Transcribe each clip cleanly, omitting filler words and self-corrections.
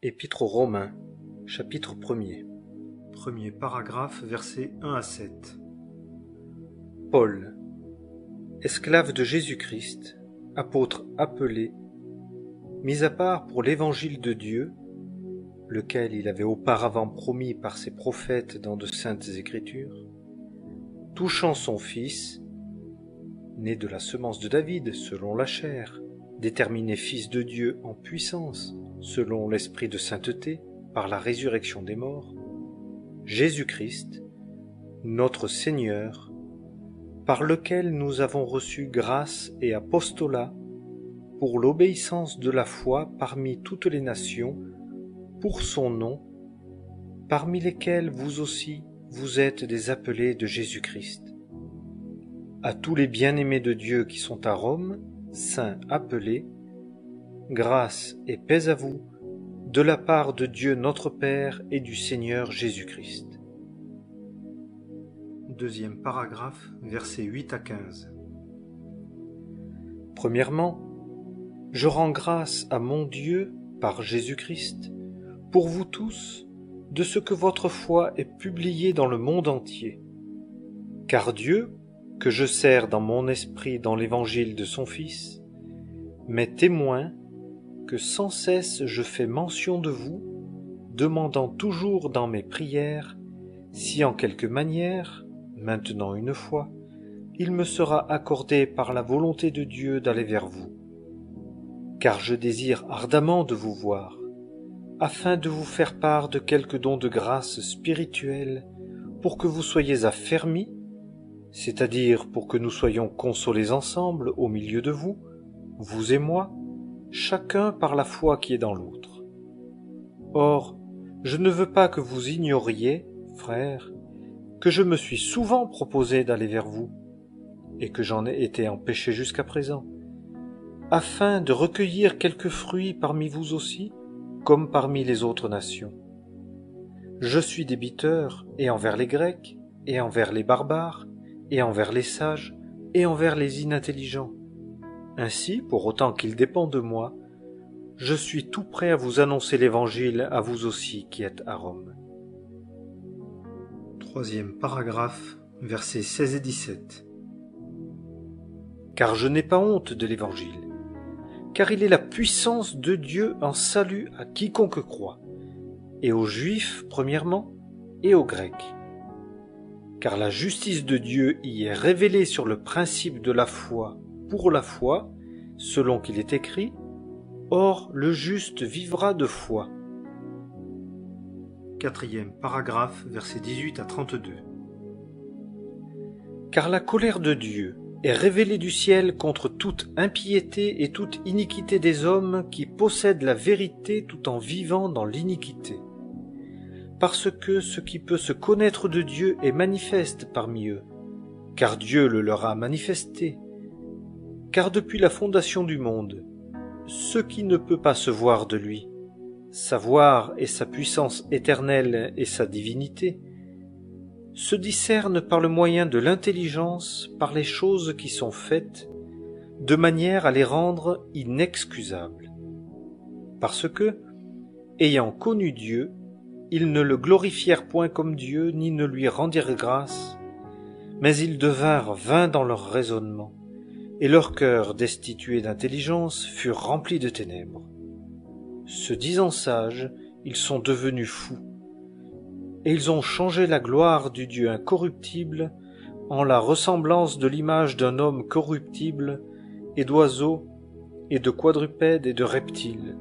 Épître aux Romains, chapitre 1er. Premier paragraphe, versets 1 à 7. Paul, esclave de Jésus-Christ, apôtre appelé, mis à part pour l'évangile de Dieu, lequel il avait auparavant promis par ses prophètes dans de saintes Écritures, touchant son Fils, né de la semence de David selon la chair, déterminé Fils de Dieu en puissance, selon l'esprit de sainteté, par la résurrection des morts, Jésus-Christ, notre Seigneur, par lequel nous avons reçu grâce et apostolat pour l'obéissance de la foi parmi toutes les nations, pour son nom, parmi lesquels vous aussi vous êtes des appelés de Jésus-Christ. À tous les bien-aimés de Dieu qui sont à Rome, saints appelés, grâce et paix à vous, de la part de Dieu notre Père et du Seigneur Jésus-Christ. Deuxième paragraphe, versets 8 à 15. Premièrement, je rends grâce à mon Dieu, par Jésus-Christ, pour vous tous, de ce que votre foi est publiée dans le monde entier. Car Dieu, que je sers dans mon esprit dans l'évangile de son Fils, m'est témoin que sans cesse je fais mention de vous, demandant toujours dans mes prières, si en quelque manière, maintenant une fois, il me sera accordé par la volonté de Dieu d'aller vers vous. Car je désire ardemment de vous voir, afin de vous faire part de quelques dons de grâce spirituelle, pour que vous soyez affermis, c'est-à-dire pour que nous soyons consolés ensemble au milieu de vous, vous et moi, chacun par la foi qui est dans l'autre. Or, je ne veux pas que vous ignoriez, frères, que je me suis souvent proposé d'aller vers vous, et que j'en ai été empêché jusqu'à présent, afin de recueillir quelques fruits parmi vous aussi, comme parmi les autres nations. Je suis débiteur, et envers les Grecs, et envers les barbares, et envers les sages, et envers les inintelligents. Ainsi, pour autant qu'il dépend de moi, je suis tout prêt à vous annoncer l'Évangile à vous aussi qui êtes à Rome. Troisième paragraphe, versets 16 et 17. Car je n'ai pas honte de l'Évangile, car il est la puissance de Dieu en salut à quiconque croit, et aux Juifs premièrement, et aux Grecs. Car la justice de Dieu y est révélée sur le principe de la foi pour la foi, selon qu'il est écrit, « Or le juste vivra de foi ». Quatrième paragraphe, versets 18 à 32. Car la colère de Dieu est révélée du ciel contre toute impiété et toute iniquité des hommes qui possèdent la vérité tout en vivant dans l'iniquité. Parce que ce qui peut se connaître de Dieu est manifeste parmi eux, car Dieu le leur a manifesté. Car depuis la fondation du monde, ce qui ne peut pas se voir de lui, sa gloire et sa puissance éternelle et sa divinité, se discernent par le moyen de l'intelligence par les choses qui sont faites, de manière à les rendre inexcusables. Parce que, ayant connu Dieu, ils ne le glorifièrent point comme Dieu, ni ne lui rendirent grâce, mais ils devinrent vains dans leur raisonnement, et leur cœur destitué d'intelligence fut rempli de ténèbres. Se disant sages, ils sont devenus fous, et ils ont changé la gloire du Dieu incorruptible en la ressemblance de l'image d'un homme corruptible, et d'oiseaux, et de quadrupèdes et de reptiles.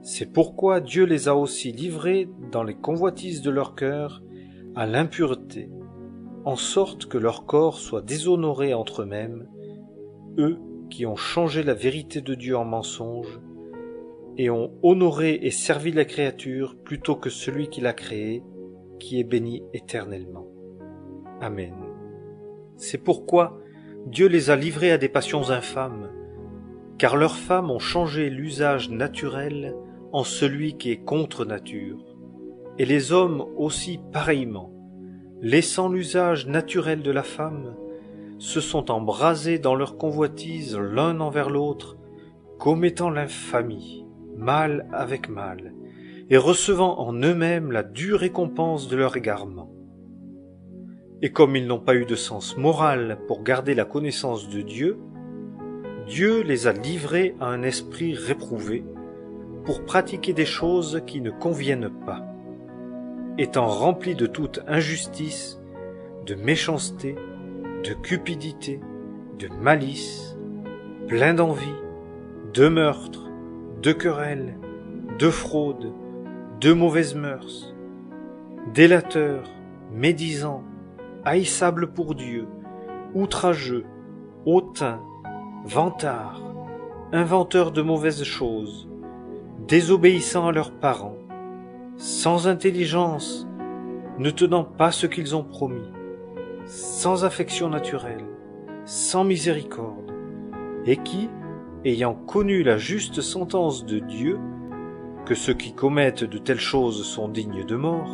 C'est pourquoi Dieu les a aussi livrés dans les convoitises de leur cœur à l'impureté, en sorte que leur corps soit déshonoré entre eux-mêmes, eux qui ont changé la vérité de Dieu en mensonge, et ont honoré et servi la créature plutôt que celui qui l'a créée, qui est béni éternellement. Amen. C'est pourquoi Dieu les a livrés à des passions infâmes, car leurs femmes ont changé l'usage naturel en celui qui est contre nature, et les hommes aussi pareillement, laissant l'usage naturel de la femme, se sont embrasés dans leur convoitise l'un envers l'autre, commettant l'infamie, mal avec mal, et recevant en eux-mêmes la dure récompense de leur égarement. Et comme ils n'ont pas eu de sens moral pour garder la connaissance de Dieu, Dieu les a livrés à un esprit réprouvé pour pratiquer des choses qui ne conviennent pas, étant remplis de toute injustice, de méchanceté, de cupidité, de malice, pleins d'envie, de meurtre, de querelles, de fraude, de mauvaises mœurs, délateurs, médisants, haïssables pour Dieu, outrageux, hautains, vantards, inventeurs de mauvaises choses, désobéissant à leurs parents, sans intelligence, ne tenant pas ce qu'ils ont promis, sans affection naturelle, sans miséricorde, et qui, ayant connu la juste sentence de Dieu, que ceux qui commettent de telles choses sont dignes de mort,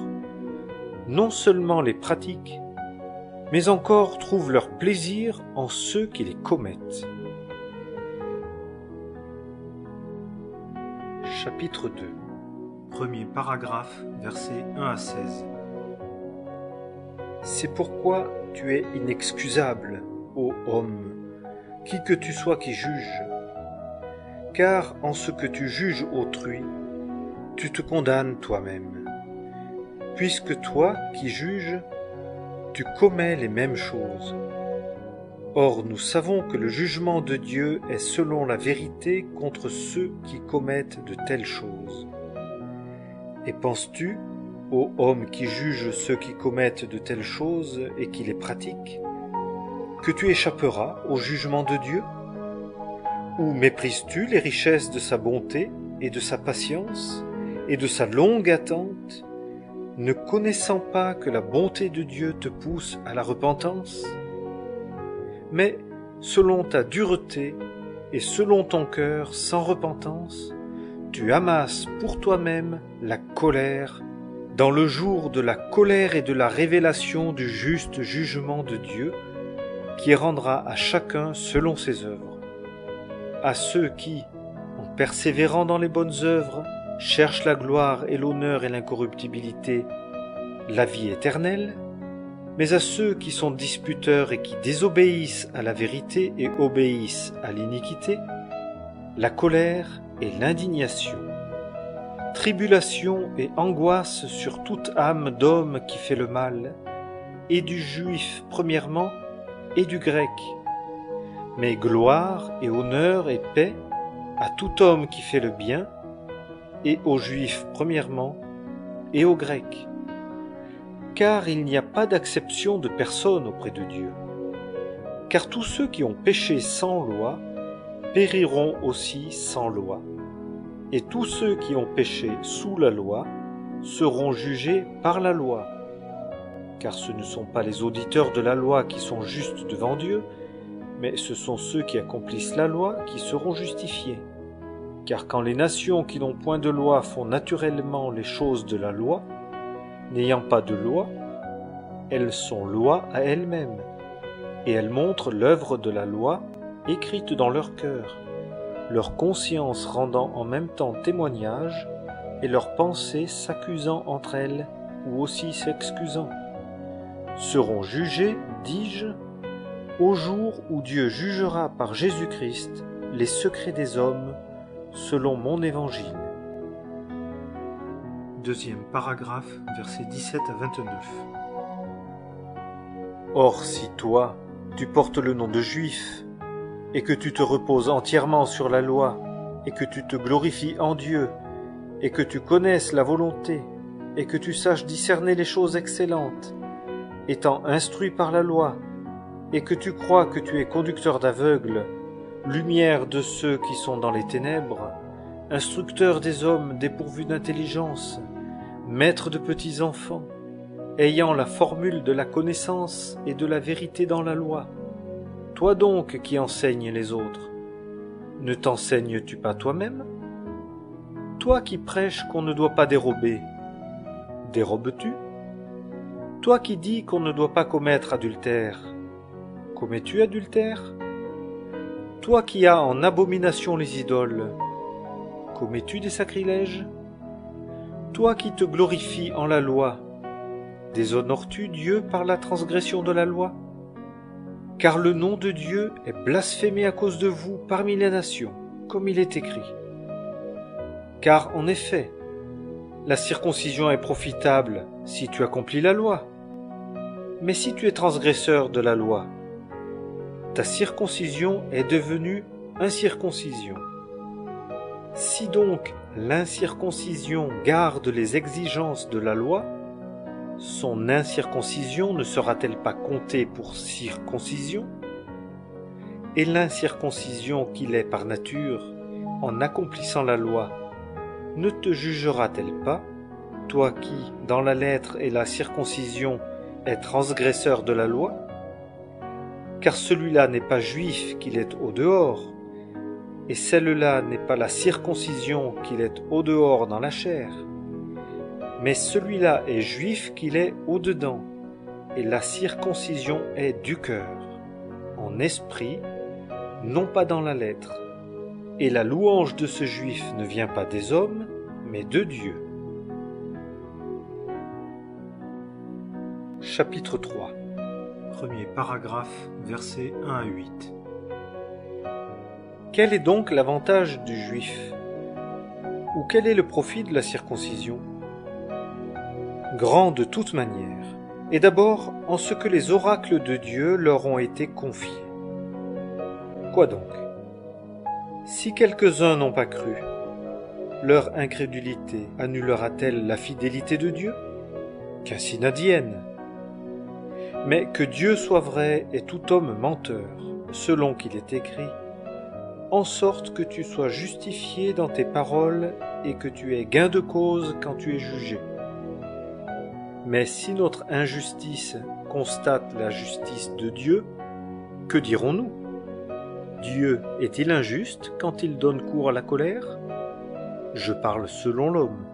non seulement les pratiquent, mais encore trouvent leur plaisir en ceux qui les commettent. Chapitre 2. Premier paragraphe, versets 1 à 16. C'est pourquoi tu es inexcusable, ô homme, qui que tu sois qui juge, car en ce que tu juges autrui, tu te condamnes toi-même, puisque toi qui juges, tu commets les mêmes choses. Or nous savons que le jugement de Dieu est selon la vérité contre ceux qui commettent de telles choses. Et penses-tu, ô homme qui juge ceux qui commettent de telles choses et qui les pratiquent, que tu échapperas au jugement de Dieu? Ou méprises-tu les richesses de sa bonté et de sa patience et de sa longue attente, ne connaissant pas que la bonté de Dieu te pousse à la repentance? Mais, selon ta dureté et selon ton cœur sans repentance, tu amasses pour toi-même la colère dans le jour de la colère et de la révélation du juste jugement de Dieu, qui rendra à chacun selon ses œuvres. À ceux qui, en persévérant dans les bonnes œuvres, cherchent la gloire et l'honneur et l'incorruptibilité, la vie éternelle, mais à ceux qui sont disputeurs et qui désobéissent à la vérité et obéissent à l'iniquité, la colère et l'indignation, tribulation et angoisse sur toute âme d'homme qui fait le mal, et du juif premièrement, et du grec, mais gloire et honneur et paix à tout homme qui fait le bien, et aux juifs premièrement, et aux grecs. Car il n'y a pas d'acception de personne auprès de Dieu. Car tous ceux qui ont péché sans loi périront aussi sans loi, et tous ceux qui ont péché sous la loi seront jugés par la loi. Car ce ne sont pas les auditeurs de la loi qui sont justes devant Dieu, mais ce sont ceux qui accomplissent la loi qui seront justifiés. Car quand les nations qui n'ont point de loi font naturellement les choses de la loi, n'ayant pas de loi, elles sont loi à elles-mêmes, et elles montrent l'œuvre de la loi écrite dans leur cœur, leur conscience rendant en même temps témoignage, et leurs pensées s'accusant entre elles, ou aussi s'excusant. Seront jugés, dis-je, au jour où Dieu jugera par Jésus-Christ les secrets des hommes, selon mon évangile. Deuxième paragraphe, versets 17 à 29. Or si toi, tu portes le nom de juif, et que tu te reposes entièrement sur la loi, et que tu te glorifies en Dieu, et que tu connaisses la volonté, et que tu saches discerner les choses excellentes, étant instruit par la loi, et que tu crois que tu es conducteur d'aveugles, lumière de ceux qui sont dans les ténèbres, instructeur des hommes dépourvus d'intelligence, maître de petits enfants, ayant la formule de la connaissance et de la vérité dans la loi. Toi donc qui enseignes les autres, ne t'enseignes-tu pas toi-même? Toi qui prêches qu'on ne doit pas dérober, dérobes-tu? Toi qui dis qu'on ne doit pas commettre adultère, commets-tu adultère? Toi qui as en abomination les idoles, commets-tu des sacrilèges? Toi qui te glorifies en la loi, déshonores-tu Dieu par la transgression de la loi? Car le nom de Dieu est blasphémé à cause de vous parmi les nations, comme il est écrit. Car en effet, la circoncision est profitable si tu accomplis la loi. Mais si tu es transgresseur de la loi, ta circoncision est devenue incirconcision. Si donc l'incirconcision garde les exigences de la loi, son incirconcision ne sera-t-elle pas comptée pour circoncision? Et l'incirconcision qu'il est par nature, en accomplissant la loi, ne te jugera-t-elle pas, toi qui, dans la lettre et la circoncision, es transgresseur de la loi? Car celui-là n'est pas juif qu'il est au dehors, et celle-là n'est pas la circoncision qu'il est au dehors dans la chair, mais celui-là est juif qu'il est au dedans, et la circoncision est du cœur, en esprit, non pas dans la lettre. Et la louange de ce juif ne vient pas des hommes, mais de Dieu. Chapitre 3. Premier paragraphe, versets 1 à 8. Quel est donc l'avantage du juif? Ou quel est le profit de la circoncision? Grand de toute manière, et d'abord en ce que les oracles de Dieu leur ont été confiés. Quoi donc? Si quelques-uns n'ont pas cru, leur incrédulité annulera-t-elle la fidélité de Dieu? Qu'ainsi n'advienne. Mais que Dieu soit vrai et tout homme menteur, selon qu'il est écrit, en sorte que tu sois justifié dans tes paroles et que tu aies gain de cause quand tu es jugé. Mais si notre injustice constate la justice de Dieu, que dirons-nous? Dieu est-il injuste quand il donne cours à la colère? Je parle selon l'homme.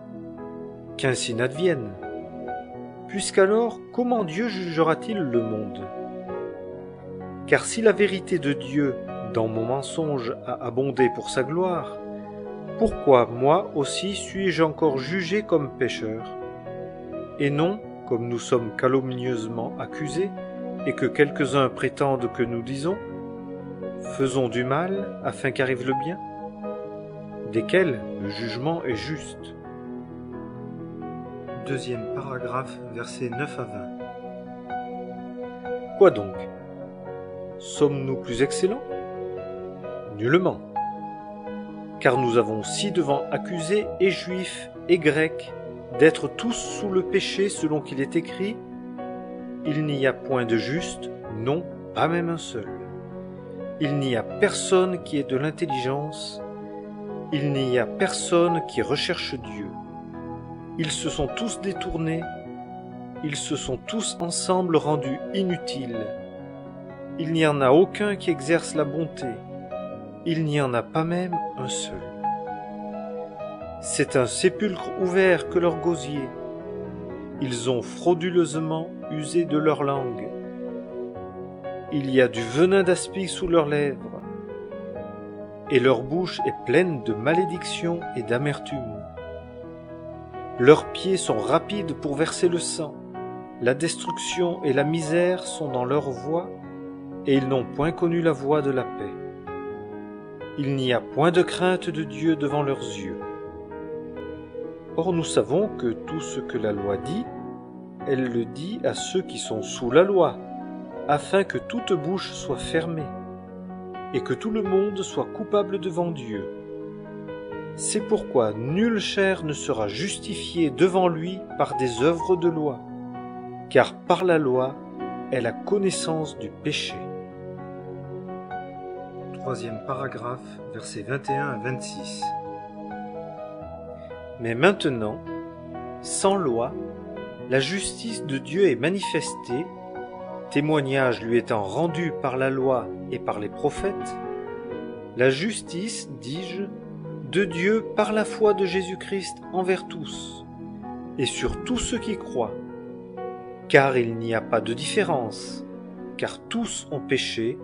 Qu'ainsi n'advienne. Puisqu'alors, comment Dieu jugera-t-il le monde? Car si la vérité de Dieu, dans mon mensonge, a abondé pour sa gloire, pourquoi moi aussi suis-je encore jugé comme pécheur? Et non, comme nous sommes calomnieusement accusés, et que quelques-uns prétendent que nous disons, faisons du mal afin qu'arrive le bien, desquels le jugement est juste. Deuxième paragraphe, versets 9 à 20. Quoi donc? Sommes-nous plus excellents? Nullement. Car nous avons ci-devant accusé et juifs et grecs d'être tous sous le péché selon qu'il est écrit, il n'y a point de juste, non, pas même un seul. Il n'y a personne qui ait de l'intelligence, il n'y a personne qui recherche Dieu. Ils se sont tous détournés, ils se sont tous ensemble rendus inutiles. Il n'y en a aucun qui exerce la bonté, il n'y en a pas même un seul. C'est un sépulcre ouvert que leur gosier. Ils ont frauduleusement usé de leur langue. Il y a du venin d'aspic sous leurs lèvres, et leur bouche est pleine de malédiction et d'amertume. Leurs pieds sont rapides pour verser le sang, la destruction et la misère sont dans leur voie, et ils n'ont point connu la voie de la paix. Il n'y a point de crainte de Dieu devant leurs yeux. Or nous savons que tout ce que la loi dit, elle le dit à ceux qui sont sous la loi, afin que toute bouche soit fermée, et que tout le monde soit coupable devant Dieu. C'est pourquoi nulle chair ne sera justifiée devant lui par des œuvres de loi, car par la loi est la connaissance du péché. Troisième paragraphe, versets 21 à 26. Mais maintenant, sans loi, la justice de Dieu est manifestée, témoignage lui étant rendu par la loi et par les prophètes, la justice, dis-je, de Dieu par la foi de Jésus-Christ envers tous, et sur tous ceux qui croient, car il n'y a pas de différence, car tous ont péché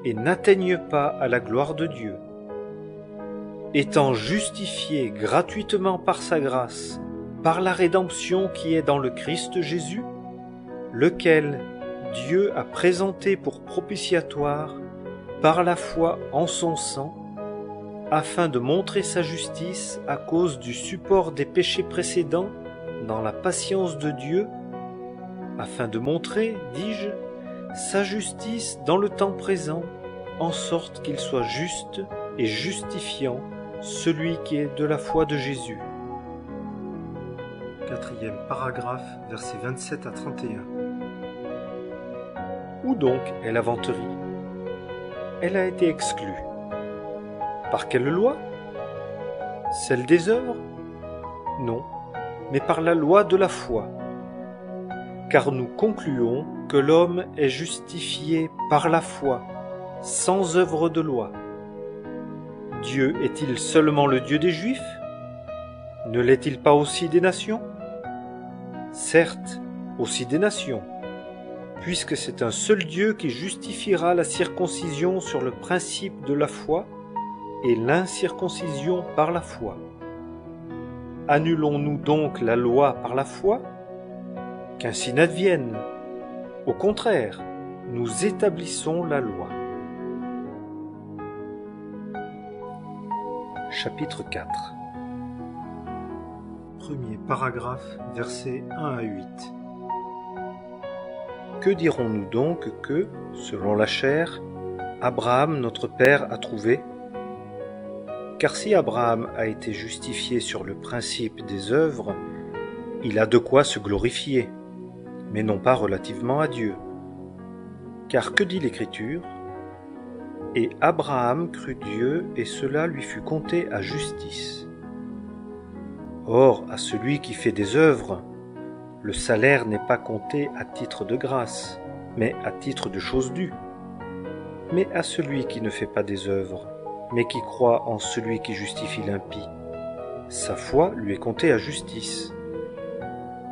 et n'atteignent pas à la gloire de Dieu. étant justifié gratuitement par sa grâce, par la rédemption qui est dans le Christ Jésus, lequel Dieu a présenté pour propitiatoire par la foi en son sang, afin de montrer sa justice à cause du support des péchés précédents dans la patience de Dieu, afin de montrer, dis-je, sa justice dans le temps présent, en sorte qu'il soit juste et justifiant celui qui est de la foi de Jésus. Quatrième paragraphe, versets 27 à 31. Où donc est la vanterie? Elle a été exclue. Par quelle loi? Celle des œuvres? Non, mais par la loi de la foi. Car nous concluons que l'homme est justifié par la foi, sans œuvre de loi. Dieu est-il seulement le Dieu des Juifs? Ne l'est-il pas aussi des nations? Certes, aussi des nations, puisque c'est un seul Dieu qui justifiera la circoncision sur le principe de la foi et l'incirconcision par la foi. Annulons-nous donc la loi par la foi? Qu'ainsi n'advienne. Au contraire, nous établissons la loi. Chapitre 4. Premier paragraphe, versets 1 à 8. Que dirons-nous donc que, selon la chair, Abraham notre père a trouvé? Car si Abraham a été justifié sur le principe des œuvres, il a de quoi se glorifier, mais non pas relativement à Dieu. Car que dit l'Écriture? Et Abraham crut Dieu, et cela lui fut compté à justice. Or, à celui qui fait des œuvres, le salaire n'est pas compté à titre de grâce, mais à titre de chose due. Mais à celui qui ne fait pas des œuvres, mais qui croit en celui qui justifie l'impie, sa foi lui est comptée à justice.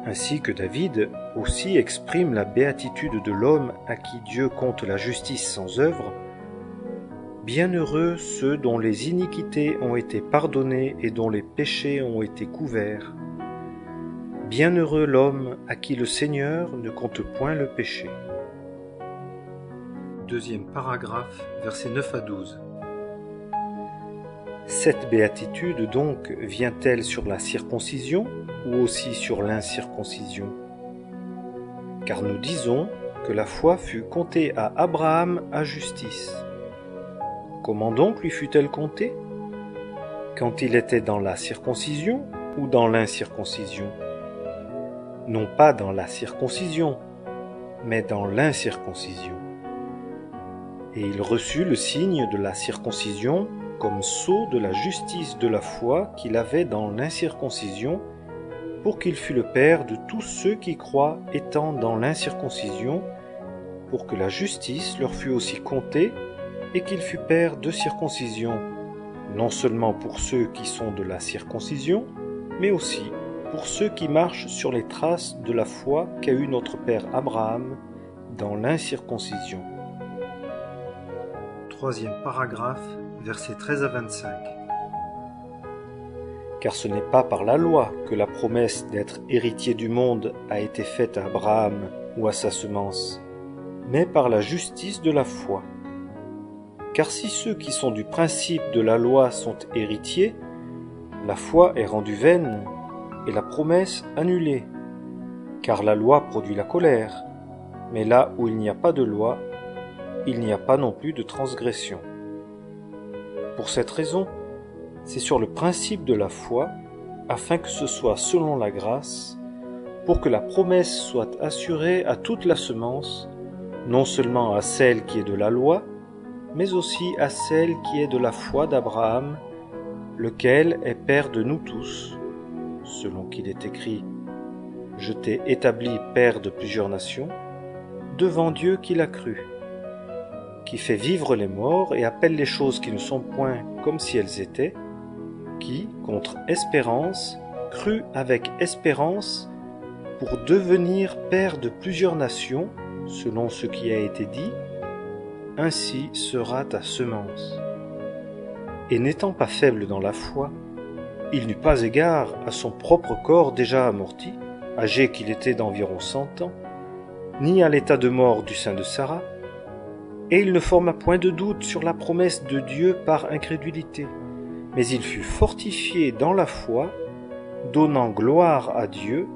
Ainsi que David aussi exprime la béatitude de l'homme à qui Dieu compte la justice sans œuvre. Bienheureux ceux dont les iniquités ont été pardonnées et dont les péchés ont été couverts. Bienheureux l'homme à qui le Seigneur ne compte point le péché. Deuxième paragraphe, versets 9 à 12. Cette béatitude donc vient-elle sur la circoncision ou aussi sur l'incirconcision? Car nous disons que la foi fut comptée à Abraham à justice. Comment donc lui fut-elle comptée? Quand il était dans la circoncision ou dans l'incirconcision? Non pas dans la circoncision, mais dans l'incirconcision. Et il reçut le signe de la circoncision comme sceau de la justice de la foi qu'il avait dans l'incirconcision, pour qu'il fût le père de tous ceux qui croient étant dans l'incirconcision, pour que la justice leur fût aussi comptée, et qu'il fût père de circoncision, non seulement pour ceux qui sont de la circoncision, mais aussi pour ceux qui marchent sur les traces de la foi qu'a eue notre père Abraham dans l'incirconcision. Troisième paragraphe, versets 13 à 25. Car ce n'est pas par la loi que la promesse d'être héritier du monde a été faite à Abraham ou à sa semence, mais par la justice de la foi. Car si ceux qui sont du principe de la loi sont héritiers, la foi est rendue vaine et la promesse annulée. Car la loi produit la colère, mais là où il n'y a pas de loi, il n'y a pas non plus de transgression. Pour cette raison, c'est sur le principe de la foi, afin que ce soit selon la grâce, pour que la promesse soit assurée à toute la semence, non seulement à celle qui est de la loi, mais aussi à celle qui est de la foi d'Abraham, lequel est père de nous tous, selon qu'il est écrit « Je t'ai établi père de plusieurs nations », devant Dieu qui l'a cru, qui fait vivre les morts et appelle les choses qui ne sont point comme si elles étaient, qui, contre espérance, crut avec espérance pour devenir père de plusieurs nations, selon ce qui a été dit, ainsi sera ta semence. Et n'étant pas faible dans la foi, il n'eut pas égard à son propre corps déjà amorti, âgé qu'il était d'environ 100 ans, ni à l'état de mort du sein de Sarah, et il ne forma point de doute sur la promesse de Dieu par incrédulité, mais il fut fortifié dans la foi, donnant gloire à Dieu,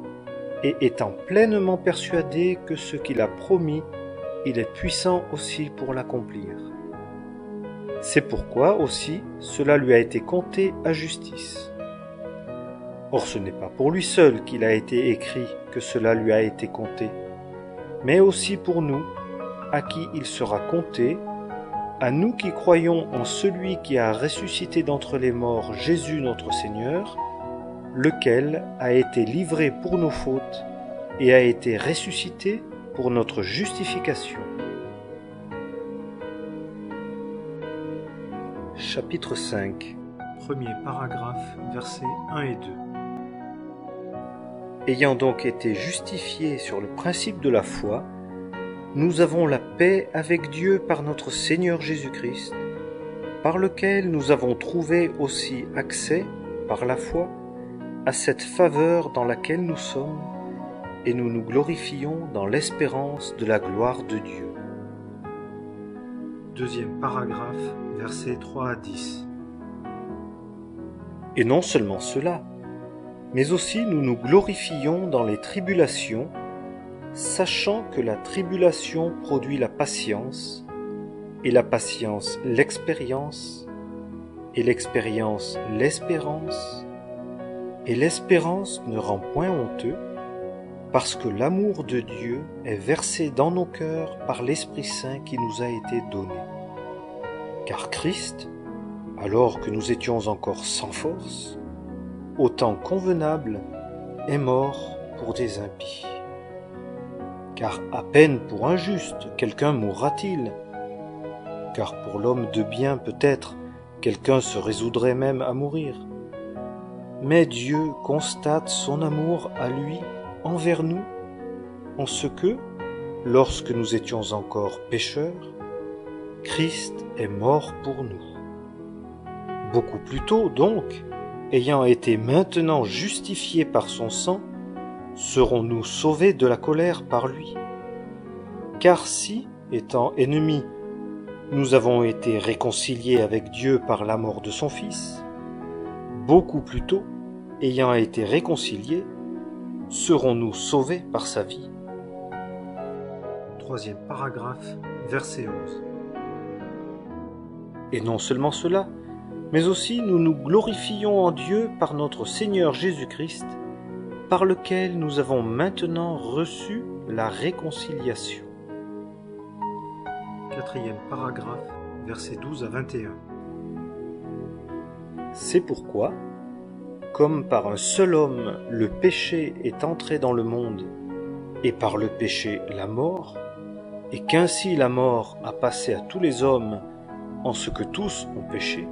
et étant pleinement persuadé que ce qu'il a promis, il est puissant aussi pour l'accomplir. C'est pourquoi aussi cela lui a été compté à justice. Or ce n'est pas pour lui seul qu'il a été écrit que cela lui a été compté, mais aussi pour nous, à qui il sera compté, à nous qui croyons en celui qui a ressuscité d'entre les morts Jésus notre Seigneur, lequel a été livré pour nos fautes et a été ressuscité pour notre justification. Chapitre 5. Premier paragraphe, versets 1 et 2. Ayant donc été justifiés sur le principe de la foi, nous avons la paix avec Dieu par notre Seigneur Jésus-Christ, par lequel nous avons trouvé aussi accès, par la foi, à cette faveur dans laquelle nous sommes, et nous nous glorifions dans l'espérance de la gloire de Dieu. Deuxième paragraphe, versets 3 à 10. Et non seulement cela, mais aussi nous nous glorifions dans les tribulations, sachant que la tribulation produit la patience, et la patience l'expérience, et l'expérience l'espérance, et l'espérance ne rend point honteux, parce que l'amour de Dieu est versé dans nos cœurs par l'Esprit Saint qui nous a été donné. Car Christ, alors que nous étions encore sans force, au temps convenable, est mort pour des impies. Car à peine pour un juste quelqu'un mourra-t-il, car pour l'homme de bien peut-être quelqu'un se résoudrait même à mourir. Mais Dieu constate son amour à lui envers nous, en ce que, lorsque nous étions encore pécheurs, Christ est mort pour nous. Beaucoup plus tôt donc, ayant été maintenant justifiés par son sang, serons-nous sauvés de la colère par lui. Car si, étant ennemis, nous avons été réconciliés avec Dieu par la mort de son Fils, beaucoup plus tôt, ayant été réconciliés, serons-nous sauvés par sa vie. Troisième paragraphe, verset 11. Et non seulement cela, mais aussi nous nous glorifions en Dieu par notre Seigneur Jésus-Christ, par lequel nous avons maintenant reçu la réconciliation. Quatrième paragraphe, versets 12 à 21. C'est pourquoi, comme par un seul homme le péché est entré dans le monde, et par le péché la mort, et qu'ainsi la mort a passé à tous les hommes en ce que tous ont péché,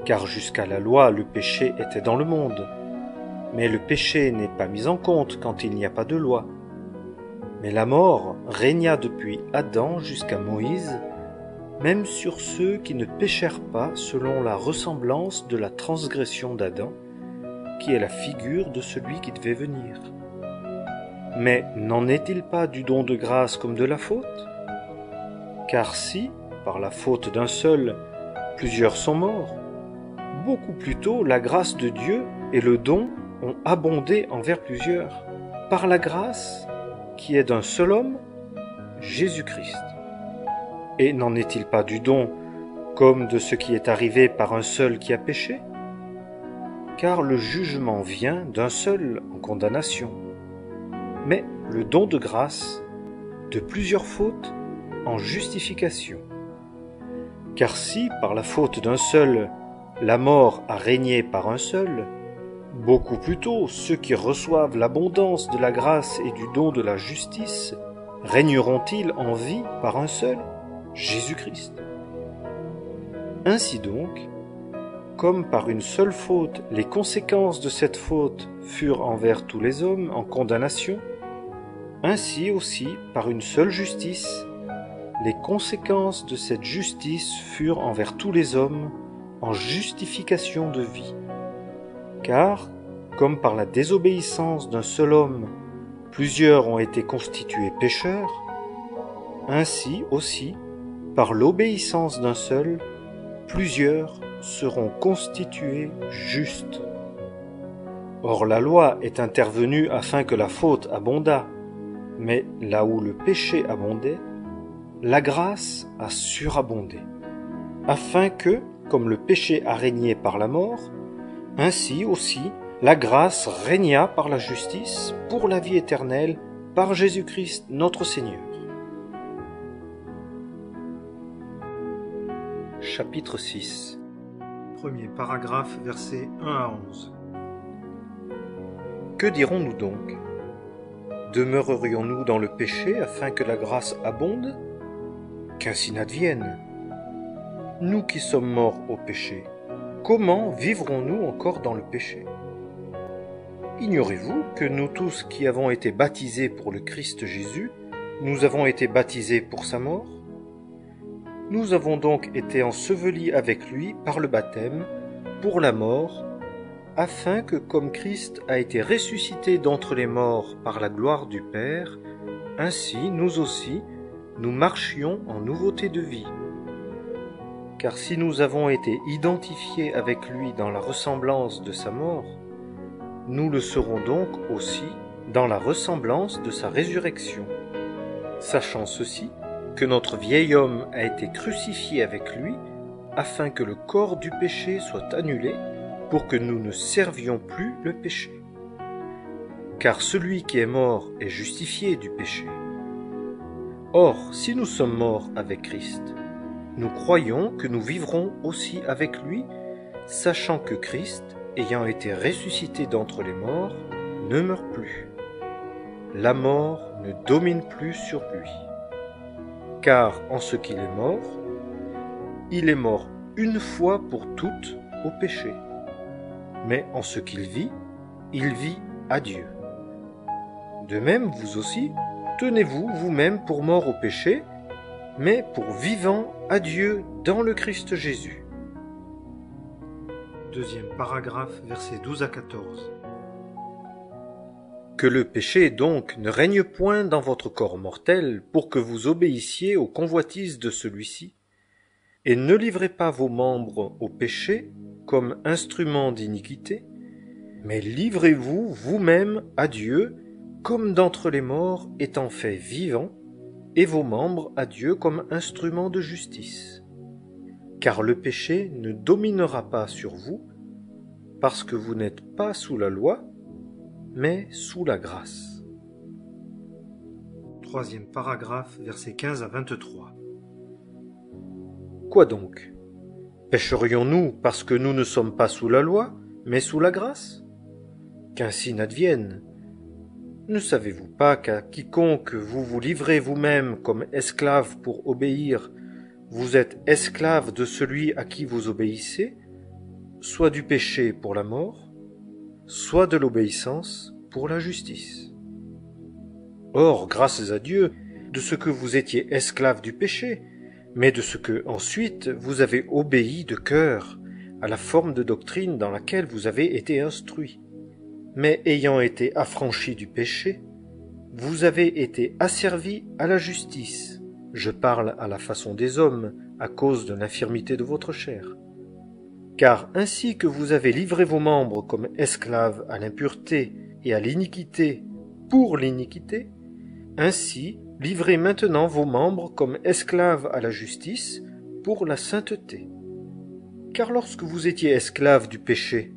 car jusqu'à la loi le péché était dans le monde, mais le péché n'est pas mis en compte quand il n'y a pas de loi. Mais la mort régna depuis Adam jusqu'à Moïse, même sur ceux qui ne péchèrent pas selon la ressemblance de la transgression d'Adam, qui est la figure de celui qui devait venir. Mais n'en est-il pas du don de grâce comme de la faute? Car si, par la faute d'un seul, plusieurs sont morts, beaucoup plus tôt la grâce de Dieu et le don ont abondé envers plusieurs, par la grâce qui est d'un seul homme, Jésus-Christ. Et n'en est-il pas du don comme de ce qui est arrivé par un seul qui a péché? Car le jugement vient d'un seul en condamnation, mais le don de grâce de plusieurs fautes en justification. Car si, par la faute d'un seul, la mort a régné par un seul, beaucoup plus tôt ceux qui reçoivent l'abondance de la grâce et du don de la justice régneront-ils en vie par un seul, Jésus-Christ. Ainsi donc, comme par une seule faute les conséquences de cette faute furent envers tous les hommes en condamnation, ainsi aussi par une seule justice les conséquences de cette justice furent envers tous les hommes en justification de vie. Car, comme par la désobéissance d'un seul homme, plusieurs ont été constitués pécheurs, ainsi aussi, par l'obéissance d'un seul, plusieurs seront constitués justes. Or la loi est intervenue afin que la faute abondât, mais là où le péché abondait, la grâce a surabondé, afin que, comme le péché a régné par la mort, ainsi aussi la grâce régna par la justice pour la vie éternelle par Jésus-Christ notre Seigneur. Chapitre 6. Premier paragraphe, versets 1 à 11. Que dirons-nous donc? Demeurerions-nous dans le péché afin que la grâce abonde? Qu'ainsi n'advienne. Nous qui sommes morts au péché, comment vivrons-nous encore dans le péché? Ignorez-vous que nous tous qui avons été baptisés pour le Christ Jésus, nous avons été baptisés pour sa mort? Nous avons donc été ensevelis avec lui par le baptême, pour la mort, afin que comme Christ a été ressuscité d'entre les morts par la gloire du Père, ainsi nous aussi, nous marchions en nouveauté de vie. Car si nous avons été identifiés avec lui dans la ressemblance de sa mort, nous le serons donc aussi dans la ressemblance de sa résurrection, sachant ceci, que notre vieil homme a été crucifié avec lui, afin que le corps du péché soit annulé, pour que nous ne servions plus le péché. Car celui qui est mort est justifié du péché. Or, si nous sommes morts avec Christ, nous croyons que nous vivrons aussi avec lui, sachant que Christ, ayant été ressuscité d'entre les morts, ne meurt plus. La mort ne domine plus sur lui. Car en ce qu'il il est mort une fois pour toutes au péché. Mais en ce qu'il vit à Dieu. De même, vous aussi, tenez-vous vous-même pour mort au péché, mais pour vivant à Dieu dans le Christ Jésus. Deuxième paragraphe, versets 12 à 14. Que le péché donc ne règne point dans votre corps mortel pour que vous obéissiez aux convoitises de celui-ci, et ne livrez pas vos membres au péché comme instruments d'iniquité, mais livrez-vous vous-même à Dieu comme d'entre les morts étant faits vivants, et vos membres à Dieu comme instruments de justice. Car le péché ne dominera pas sur vous, parce que vous n'êtes pas sous la loi, mais sous la grâce. Troisième paragraphe, versets 15 à 23. Quoi donc? Pécherions-nous parce que nous ne sommes pas sous la loi, mais sous la grâce? Qu'ainsi n'advienne. Ne savez-vous pas qu'à quiconque vous vous livrez vous-même comme esclave pour obéir, vous êtes esclave de celui à qui vous obéissez, soit du péché pour la mort, soit de l'obéissance pour la justice. Or, grâce à Dieu, de ce que vous étiez esclave du péché, mais de ce que, ensuite, vous avez obéi de cœur à la forme de doctrine dans laquelle vous avez été instruits. Mais ayant été affranchis du péché, vous avez été asservis à la justice. Je parle à la façon des hommes, à cause de l'infirmité de votre chair. Car ainsi que vous avez livré vos membres comme esclaves à l'impureté et à l'iniquité pour l'iniquité, ainsi livrez maintenant vos membres comme esclaves à la justice pour la sainteté. Car lorsque vous étiez esclaves du péché,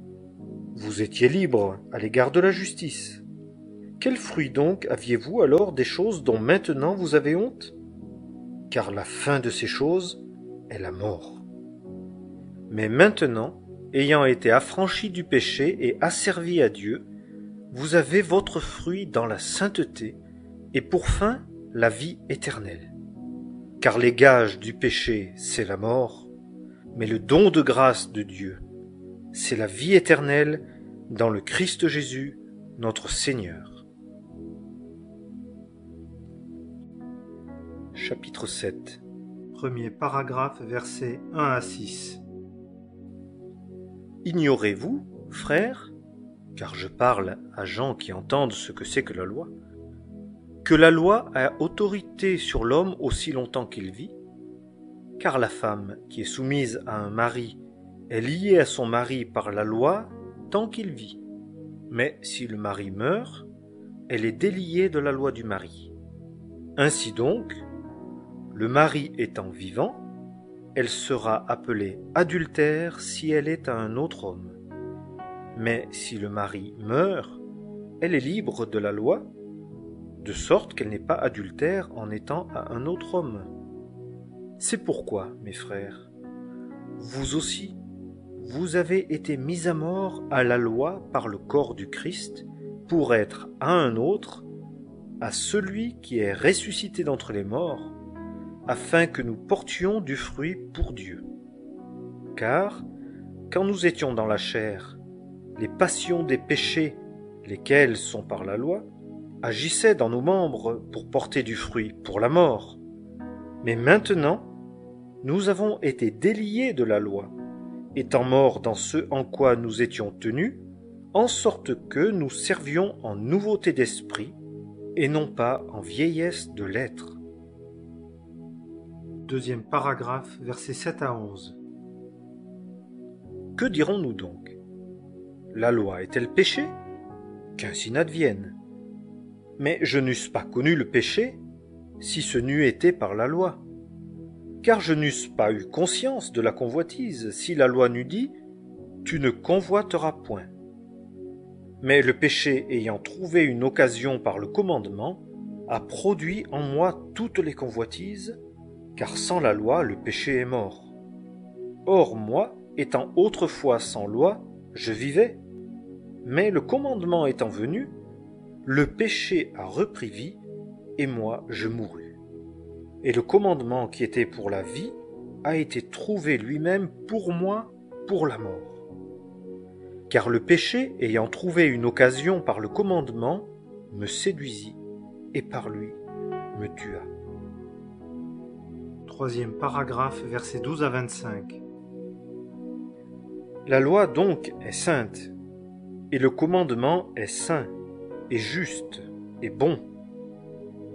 vous étiez libres à l'égard de la justice. Quel fruit donc aviez-vous alors des choses dont maintenant vous avez honte? Car la fin de ces choses est la mort. Mais maintenant, ayant été affranchis du péché et asservis à Dieu, vous avez votre fruit dans la sainteté et pour fin la vie éternelle. Car les gages du péché, c'est la mort, mais le don de grâce de Dieu, c'est la vie éternelle dans le Christ Jésus, notre Seigneur. Chapitre 7. Premier paragraphe, versets 1 à 6. Ignorez-vous, frères, car je parle à gens qui entendent ce que c'est que la loi, que la loi a autorité sur l'homme aussi longtemps qu'il vit, car la femme qui est soumise à un mari est liée à son mari par la loi tant qu'il vit. Mais si le mari meurt, elle est déliée de la loi du mari. Ainsi donc, le mari étant vivant, elle sera appelée adultère si elle est à un autre homme. Mais si le mari meurt, elle est libre de la loi, de sorte qu'elle n'est pas adultère en étant à un autre homme. C'est pourquoi, mes frères, vous aussi, vous avez été mis à mort à la loi par le corps du Christ, pour être à un autre, à celui qui est ressuscité d'entre les morts, afin que nous portions du fruit pour Dieu. Car, quand nous étions dans la chair, les passions des péchés, lesquels sont par la loi, agissaient dans nos membres pour porter du fruit pour la mort. Mais maintenant, nous avons été déliés de la loi, étant morts dans ce en quoi nous étions tenus, en sorte que nous servions en nouveauté d'esprit, et non pas en vieillesse de l'être. Deuxième paragraphe, versets 7 à 11. Que dirons-nous donc? La loi est-elle péché? Qu'ainsi n'advienne. Mais je n'eusse pas connu le péché, si ce n'eût été par la loi. Car je n'eusse pas eu conscience de la convoitise, si la loi n'eût dit « Tu ne convoiteras point ». Mais le péché ayant trouvé une occasion par le commandement, a produit en moi toutes les convoitises, car sans la loi le péché est mort. Or moi, étant autrefois sans loi, je vivais, mais le commandement étant venu, le péché a repris vie, et moi je mourus. Et le commandement qui était pour la vie a été trouvé lui-même pour moi pour la mort. Car le péché, ayant trouvé une occasion par le commandement, me séduisit, et par lui me tua. Troisième paragraphe, versets 12 à 25. La loi donc est sainte, et le commandement est saint, et juste, et bon.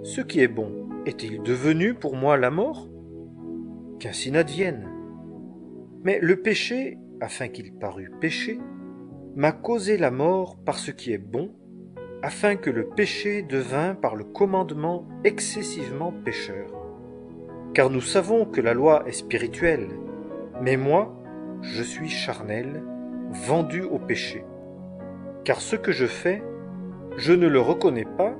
Ce qui est bon, est-il devenu pour moi la mort? Qu'ainsi n'advienne. Mais le péché, afin qu'il parût péché, m'a causé la mort par ce qui est bon, afin que le péché devînt par le commandement excessivement pécheur. Car nous savons que la loi est spirituelle, mais moi, je suis charnel, vendu au péché. Car ce que je fais, je ne le reconnais pas,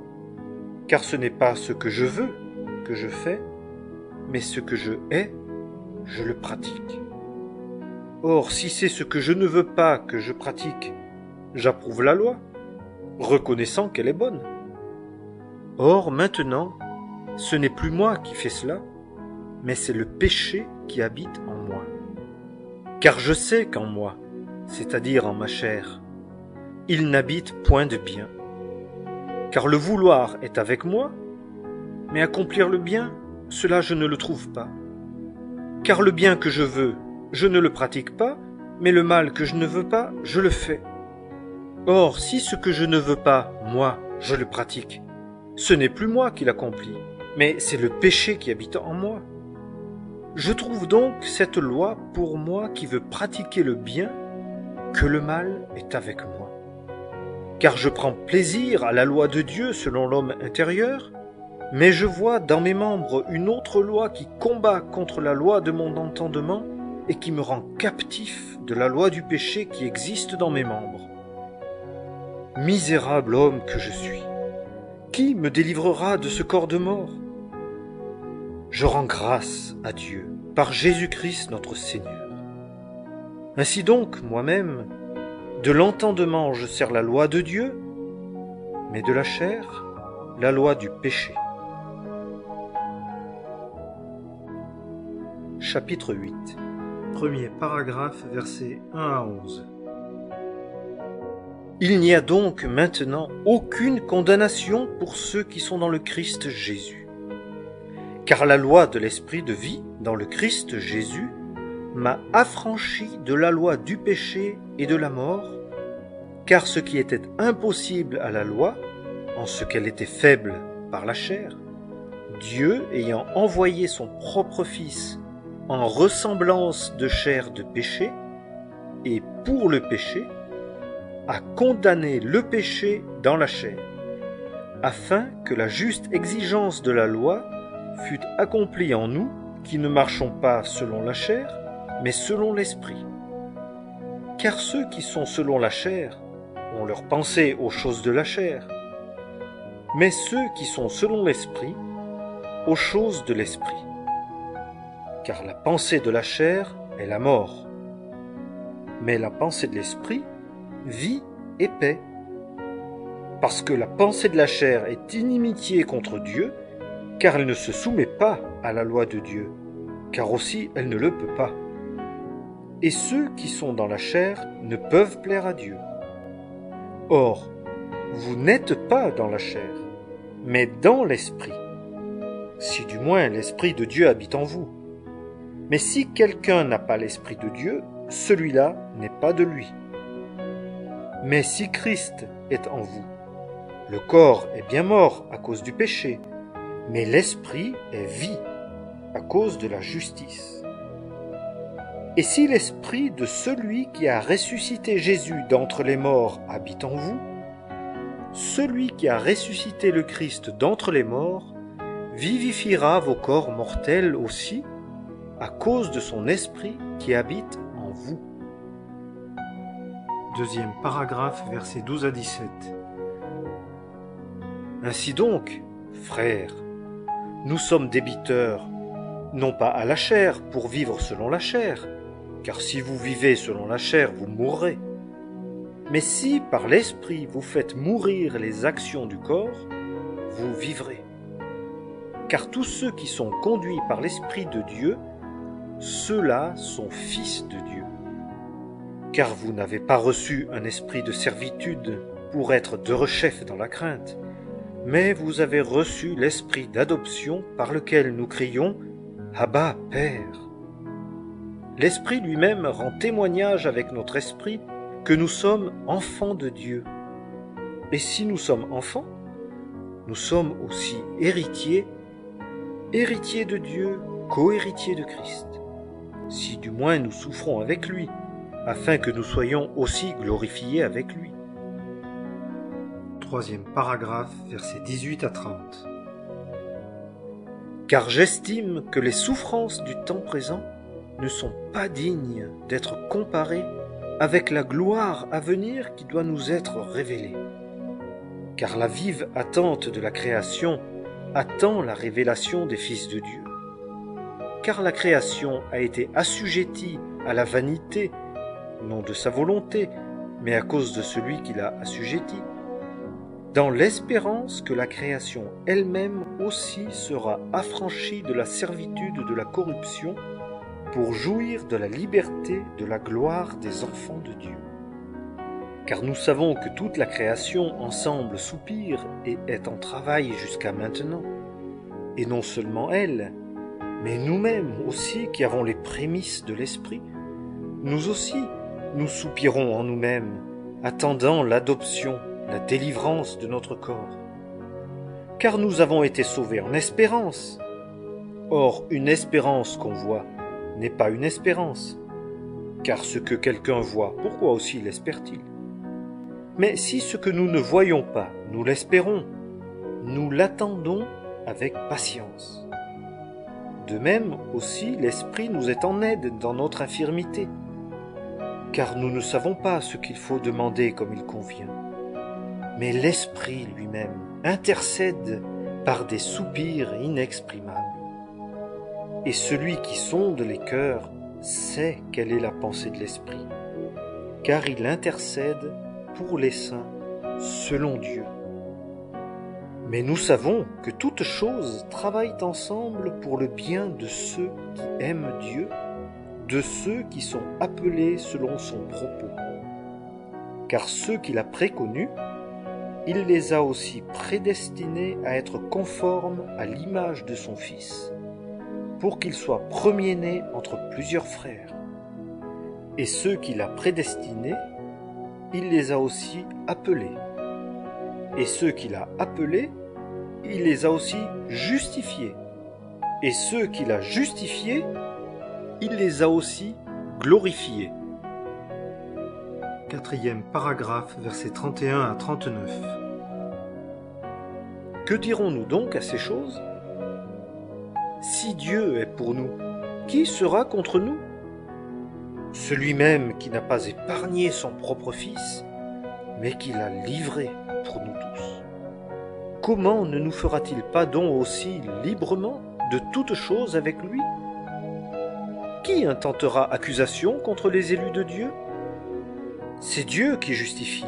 car ce n'est pas ce que je veux que je fais, mais ce que je hais, je le pratique. Or, si c'est ce que je ne veux pas que je pratique, j'approuve la loi, reconnaissant qu'elle est bonne. Or, maintenant, ce n'est plus moi qui fais cela, mais c'est le péché qui habite en moi. Car je sais qu'en moi, c'est-à-dire en ma chair, il n'habite point de bien. Car le vouloir est avec moi, mais accomplir le bien, cela je ne le trouve pas. Car le bien que je veux, je ne le pratique pas, mais le mal que je ne veux pas, je le fais. Or, si ce que je ne veux pas, moi, je le pratique, ce n'est plus moi qui l'accomplis, mais c'est le péché qui habite en moi. Je trouve donc cette loi pour moi qui veut pratiquer le bien, que le mal est avec moi. Car je prends plaisir à la loi de Dieu selon l'homme intérieur, mais je vois dans mes membres une autre loi qui combat contre la loi de mon entendement et qui me rend captif de la loi du péché qui existe dans mes membres. Misérable homme que je suis, qui me délivrera de ce corps de mort? Je rends grâce à Dieu par Jésus-Christ notre Seigneur. Ainsi donc, moi-même, de l'entendement je sers la loi de Dieu, mais de la chair, la loi du péché. Chapitre 8. Premier paragraphe, versets 1 à 11. Il n'y a donc maintenant aucune condamnation pour ceux qui sont dans le Christ Jésus. Car la loi de l'esprit de vie dans le Christ Jésus m'a affranchi de la loi du péché et de la mort, car ce qui était impossible à la loi, en ce qu'elle était faible par la chair, Dieu ayant envoyé son propre Fils en ressemblance de chair de péché, et pour le péché, a condamné le péché dans la chair, afin que la juste exigence de la loi fût accomplie en nous qui ne marchons pas selon la chair, mais selon l'esprit. Car ceux qui sont selon la chair ont leur pensée aux choses de la chair, mais ceux qui sont selon l'esprit, aux choses de l'esprit. Car la pensée de la chair est la mort, mais la pensée de l'esprit, vie et paix. Parce que la pensée de la chair est inimitié contre Dieu, car elle ne se soumet pas à la loi de Dieu, car aussi elle ne le peut pas. Et ceux qui sont dans la chair ne peuvent plaire à Dieu. Or, vous n'êtes pas dans la chair, mais dans l'esprit, si du moins l'esprit de Dieu habite en vous. Mais si quelqu'un n'a pas l'esprit de Dieu, celui-là n'est pas de lui. Mais si Christ est en vous, le corps est bien mort à cause du péché, mais l'esprit est vie à cause de la justice. Et si l'esprit de celui qui a ressuscité Jésus d'entre les morts habite en vous, celui qui a ressuscité le Christ d'entre les morts vivifiera vos corps mortels aussi, à cause de son esprit qui habite en vous. Deuxième paragraphe, versets 12 à 17. Ainsi donc, frères, nous sommes débiteurs, non pas à la chair pour vivre selon la chair, car si vous vivez selon la chair, vous mourrez. Mais si par l'esprit vous faites mourir les actions du corps, vous vivrez. Car tous ceux qui sont conduits par l'Esprit de Dieu, ceux-là sont fils de Dieu. Car vous n'avez pas reçu un esprit de servitude pour être derechefs dans la crainte, mais vous avez reçu l'esprit d'adoption par lequel nous crions « Abba, Père ». L'Esprit lui-même rend témoignage avec notre esprit que nous sommes enfants de Dieu. Et si nous sommes enfants, nous sommes aussi héritiers, héritiers de Dieu, co-héritiers de Christ, si du moins nous souffrons avec lui, afin que nous soyons aussi glorifiés avec lui. Troisième paragraphe, versets 18 à 30. Car j'estime que les souffrances du temps présent ne sont pas dignes d'être comparées avec la gloire à venir qui doit nous être révélée. Car la vive attente de la création attend la révélation des fils de Dieu. Car la création a été assujettie à la vanité, non de sa volonté, mais à cause de celui qui l'a assujettie, dans l'espérance que la création elle-même aussi sera affranchie de la servitude de la corruption pour jouir de la liberté de la gloire des enfants de Dieu. Car nous savons que toute la création ensemble soupire et est en travail jusqu'à maintenant, et non seulement elle, mais nous-mêmes aussi qui avons les prémices de l'Esprit, nous aussi, nous soupirons en nous-mêmes, attendant l'adoption, la délivrance de notre corps. Car nous avons été sauvés en espérance. Or, une espérance qu'on voit n'est pas une espérance. Car ce que quelqu'un voit, pourquoi aussi l'espère-t-il? Mais si ce que nous ne voyons pas, nous l'espérons, nous l'attendons avec patience. De même aussi, l'Esprit nous est en aide dans notre infirmité, car nous ne savons pas ce qu'il faut demander comme il convient. Mais l'Esprit lui-même intercède par des soupirs inexprimables. Et celui qui sonde les cœurs sait quelle est la pensée de l'Esprit, car il intercède pour les saints selon Dieu. Mais nous savons que toutes choses travaillent ensemble pour le bien de ceux qui aiment Dieu, de ceux qui sont appelés selon son propos. Car ceux qu'il a préconnus, il les a aussi prédestinés à être conformes à l'image de son Fils, pour qu'il soit premier-né entre plusieurs frères. Et ceux qu'il a prédestinés, il les a aussi appelés. Et ceux qu'il a appelés, il les a aussi justifiés. Et ceux qu'il a justifiés, il les a aussi glorifiés. 4e paragraphe, versets 31 à 39. Que dirons-nous donc à ces choses? Si Dieu est pour nous, qui sera contre nous? Celui même qui n'a pas épargné son propre Fils, mais qui l'a livré pour nous tous. Comment ne nous fera-t-il pas don aussi librement de toutes choses avec lui? Qui intentera accusation contre les élus de Dieu? C'est Dieu qui justifie.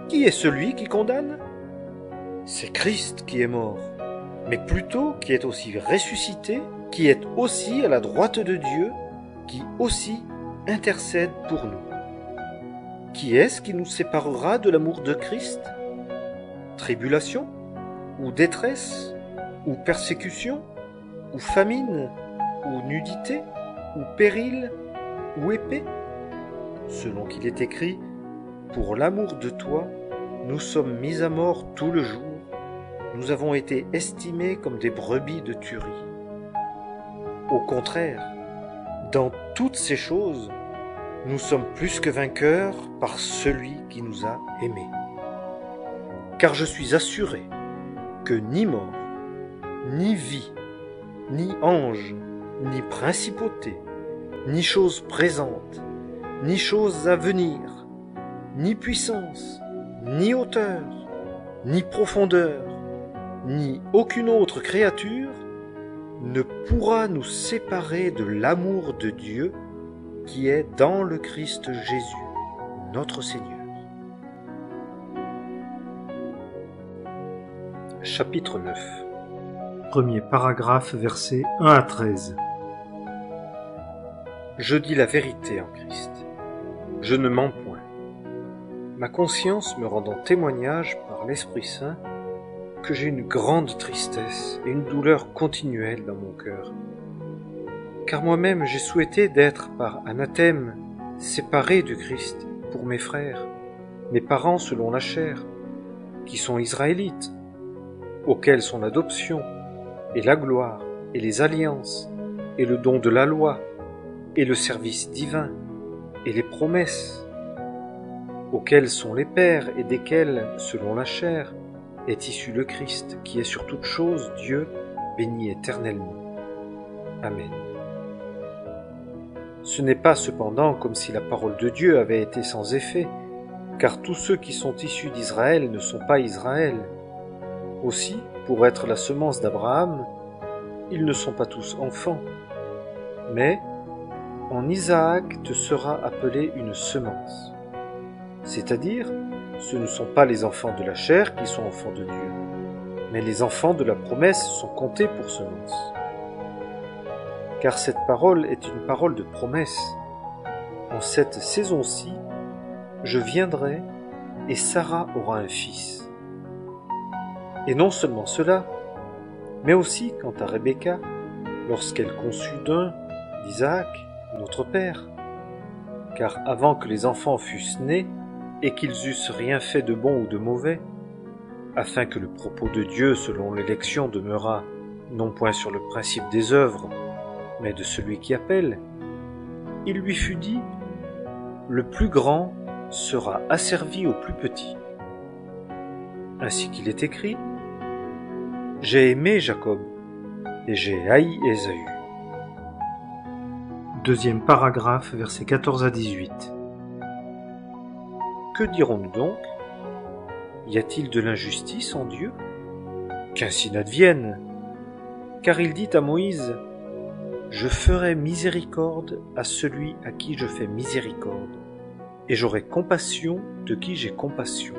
Qui est celui qui condamne? C'est Christ qui est mort, mais plutôt qui est aussi ressuscité, qui est aussi à la droite de Dieu, qui aussi intercède pour nous. Qui est-ce qui nous séparera de l'amour de Christ? Tribulation, ou détresse, ou persécution, ou famine, ou nudité, ou péril, ou épée? Selon qu'il est écrit, pour l'amour de toi, nous sommes mis à mort tout le jour, nous avons été estimés comme des brebis de tuerie. Au contraire, dans toutes ces choses, nous sommes plus que vainqueurs par celui qui nous a aimés. Car je suis assuré que ni mort, ni vie, ni ange, ni principauté, ni chose présente, ni choses à venir, ni puissance, ni hauteur, ni profondeur, ni aucune autre créature ne pourra nous séparer de l'amour de Dieu qui est dans le Christ Jésus, notre Seigneur. Chapitre 9. Premier paragraphe, versets 1 à 13. Je dis la vérité en Christ. Je ne mens point. Ma conscience me rendant témoignage par l'Esprit Saint que j'ai une grande tristesse et une douleur continuelle dans mon cœur. Car moi-même j'ai souhaité d'être par anathème séparé du Christ pour mes frères, mes parents selon la chair, qui sont israélites, auxquels sont l'adoption, et la gloire, et les alliances, et le don de la loi, et le service divin, et les promesses, auxquels sont les pères, et desquels, selon la chair, est issu le Christ, qui est sur toute chose Dieu, béni éternellement. Amen. Ce n'est pas cependant comme si la parole de Dieu avait été sans effet, car tous ceux qui sont issus d'Israël ne sont pas Israël. Aussi, pour être la semence d'Abraham, ils ne sont pas tous enfants. Mais, en Isaac te sera appelée une semence. C'est-à-dire, ce ne sont pas les enfants de la chair qui sont enfants de Dieu, mais les enfants de la promesse sont comptés pour semence. Car cette parole est une parole de promesse. En cette saison-ci, je viendrai et Sarah aura un fils. Et non seulement cela, mais aussi quant à Rebecca, lorsqu'elle conçut d'un, d'Isaac, notre père. Car avant que les enfants fussent nés, et qu'ils eussent rien fait de bon ou de mauvais, afin que le propos de Dieu selon l'élection demeurât, non point sur le principe des œuvres, mais de celui qui appelle, il lui fut dit, le plus grand sera asservi au plus petit. Ainsi qu'il est écrit, j'ai aimé Jacob, et j'ai haï Ésaü. Deuxième paragraphe, versets 14 à 18. Que dirons-nous donc? Y a-t-il de l'injustice en Dieu? Qu'ainsi n'advienne. Car il dit à Moïse, je ferai miséricorde à celui à qui je fais miséricorde, et j'aurai compassion de qui j'ai compassion.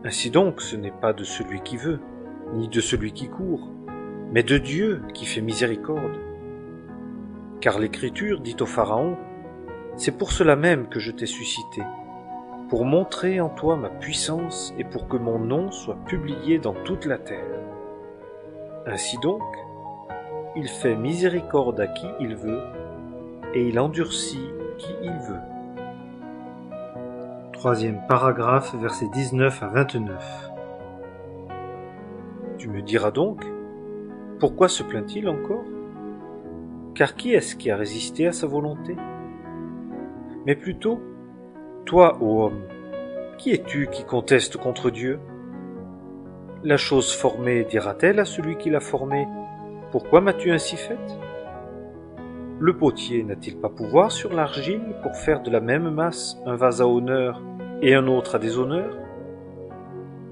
Ainsi donc, ce n'est pas de celui qui veut, ni de celui qui court, mais de Dieu qui fait miséricorde. Car l'Écriture dit au Pharaon, c'est pour cela même que je t'ai suscité, pour montrer en toi ma puissance et pour que mon nom soit publié dans toute la terre. Ainsi donc, il fait miséricorde à qui il veut, et il endurcit qui il veut. Troisième paragraphe, versets 19 à 29. Tu me diras donc, pourquoi se plaint-il encore? Car qui est-ce qui a résisté à sa volonté? Mais plutôt, toi, ô homme, qui es-tu qui conteste contre Dieu? La chose formée dira-t-elle à celui qui l'a formée, pourquoi m'as-tu ainsi faite? Le potier n'a-t-il pas pouvoir sur l'argile pour faire de la même masse un vase à honneur et un autre à déshonneur?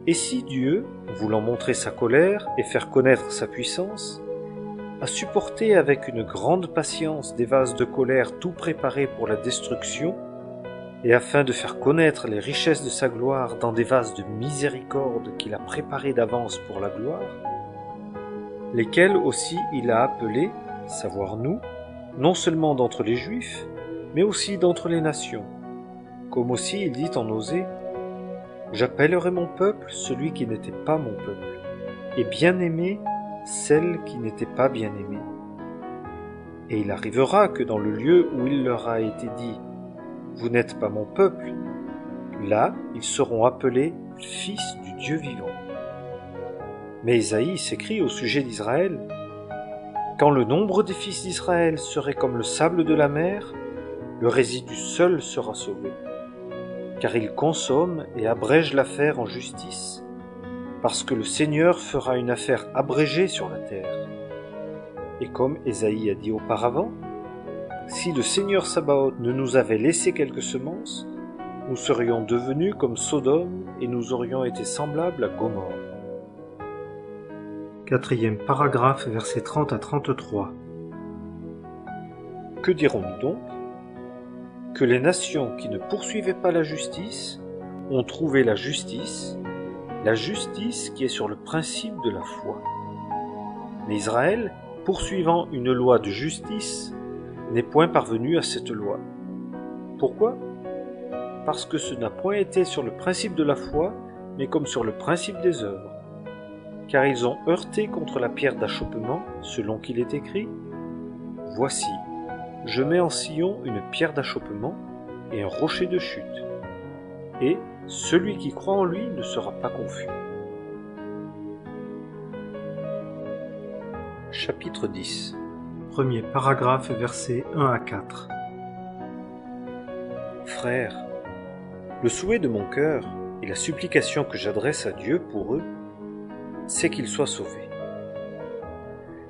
Et si Dieu, voulant montrer sa colère et faire connaître sa puissance, a supporté avec une grande patience des vases de colère tout préparés pour la destruction, et afin de faire connaître les richesses de sa gloire dans des vases de miséricorde qu'il a préparés d'avance pour la gloire, lesquels aussi il a appelés, savoir nous, non seulement d'entre les Juifs, mais aussi d'entre les nations, comme aussi il dit en Osée, « J'appellerai mon peuple celui qui n'était pas mon peuple, et bien-aimé celle qui n'était pas bien-aimée. Et il arrivera que dans le lieu où il leur a été dit, « Vous n'êtes pas mon peuple », là ils seront appelés « fils du Dieu vivant ». Mais Isaïe s'écrie au sujet d'Israël, « Quand le nombre des fils d'Israël serait comme le sable de la mer, le résidu seul sera sauvé. Car il consomme et abrège l'affaire en justice, parce que le Seigneur fera une affaire abrégée sur la terre. » Et comme Ésaïe a dit auparavant, « Si le Seigneur Sabaoth ne nous avait laissé quelques semences, nous serions devenus comme Sodome et nous aurions été semblables à Gomorrhe. » Quatrième paragraphe, versets 30 à 33. Que dirons-nous donc? Que les nations qui ne poursuivaient pas la justice ont trouvé la justice qui est sur le principe de la foi. Mais Israël, poursuivant une loi de justice, n'est point parvenu à cette loi. Pourquoi? Parce que ce n'a point été sur le principe de la foi, mais comme sur le principe des œuvres. Car ils ont heurté contre la pierre d'achoppement, selon qu'il est écrit, « Voici, je mets en Sion une pierre d'achoppement et un rocher de chute, et celui qui croit en lui ne sera pas confus. » Chapitre 10. Premier paragraphe, versets 1 à 4. Frères, le souhait de mon cœur et la supplication que j'adresse à Dieu pour eux, c'est qu'ils soient sauvés.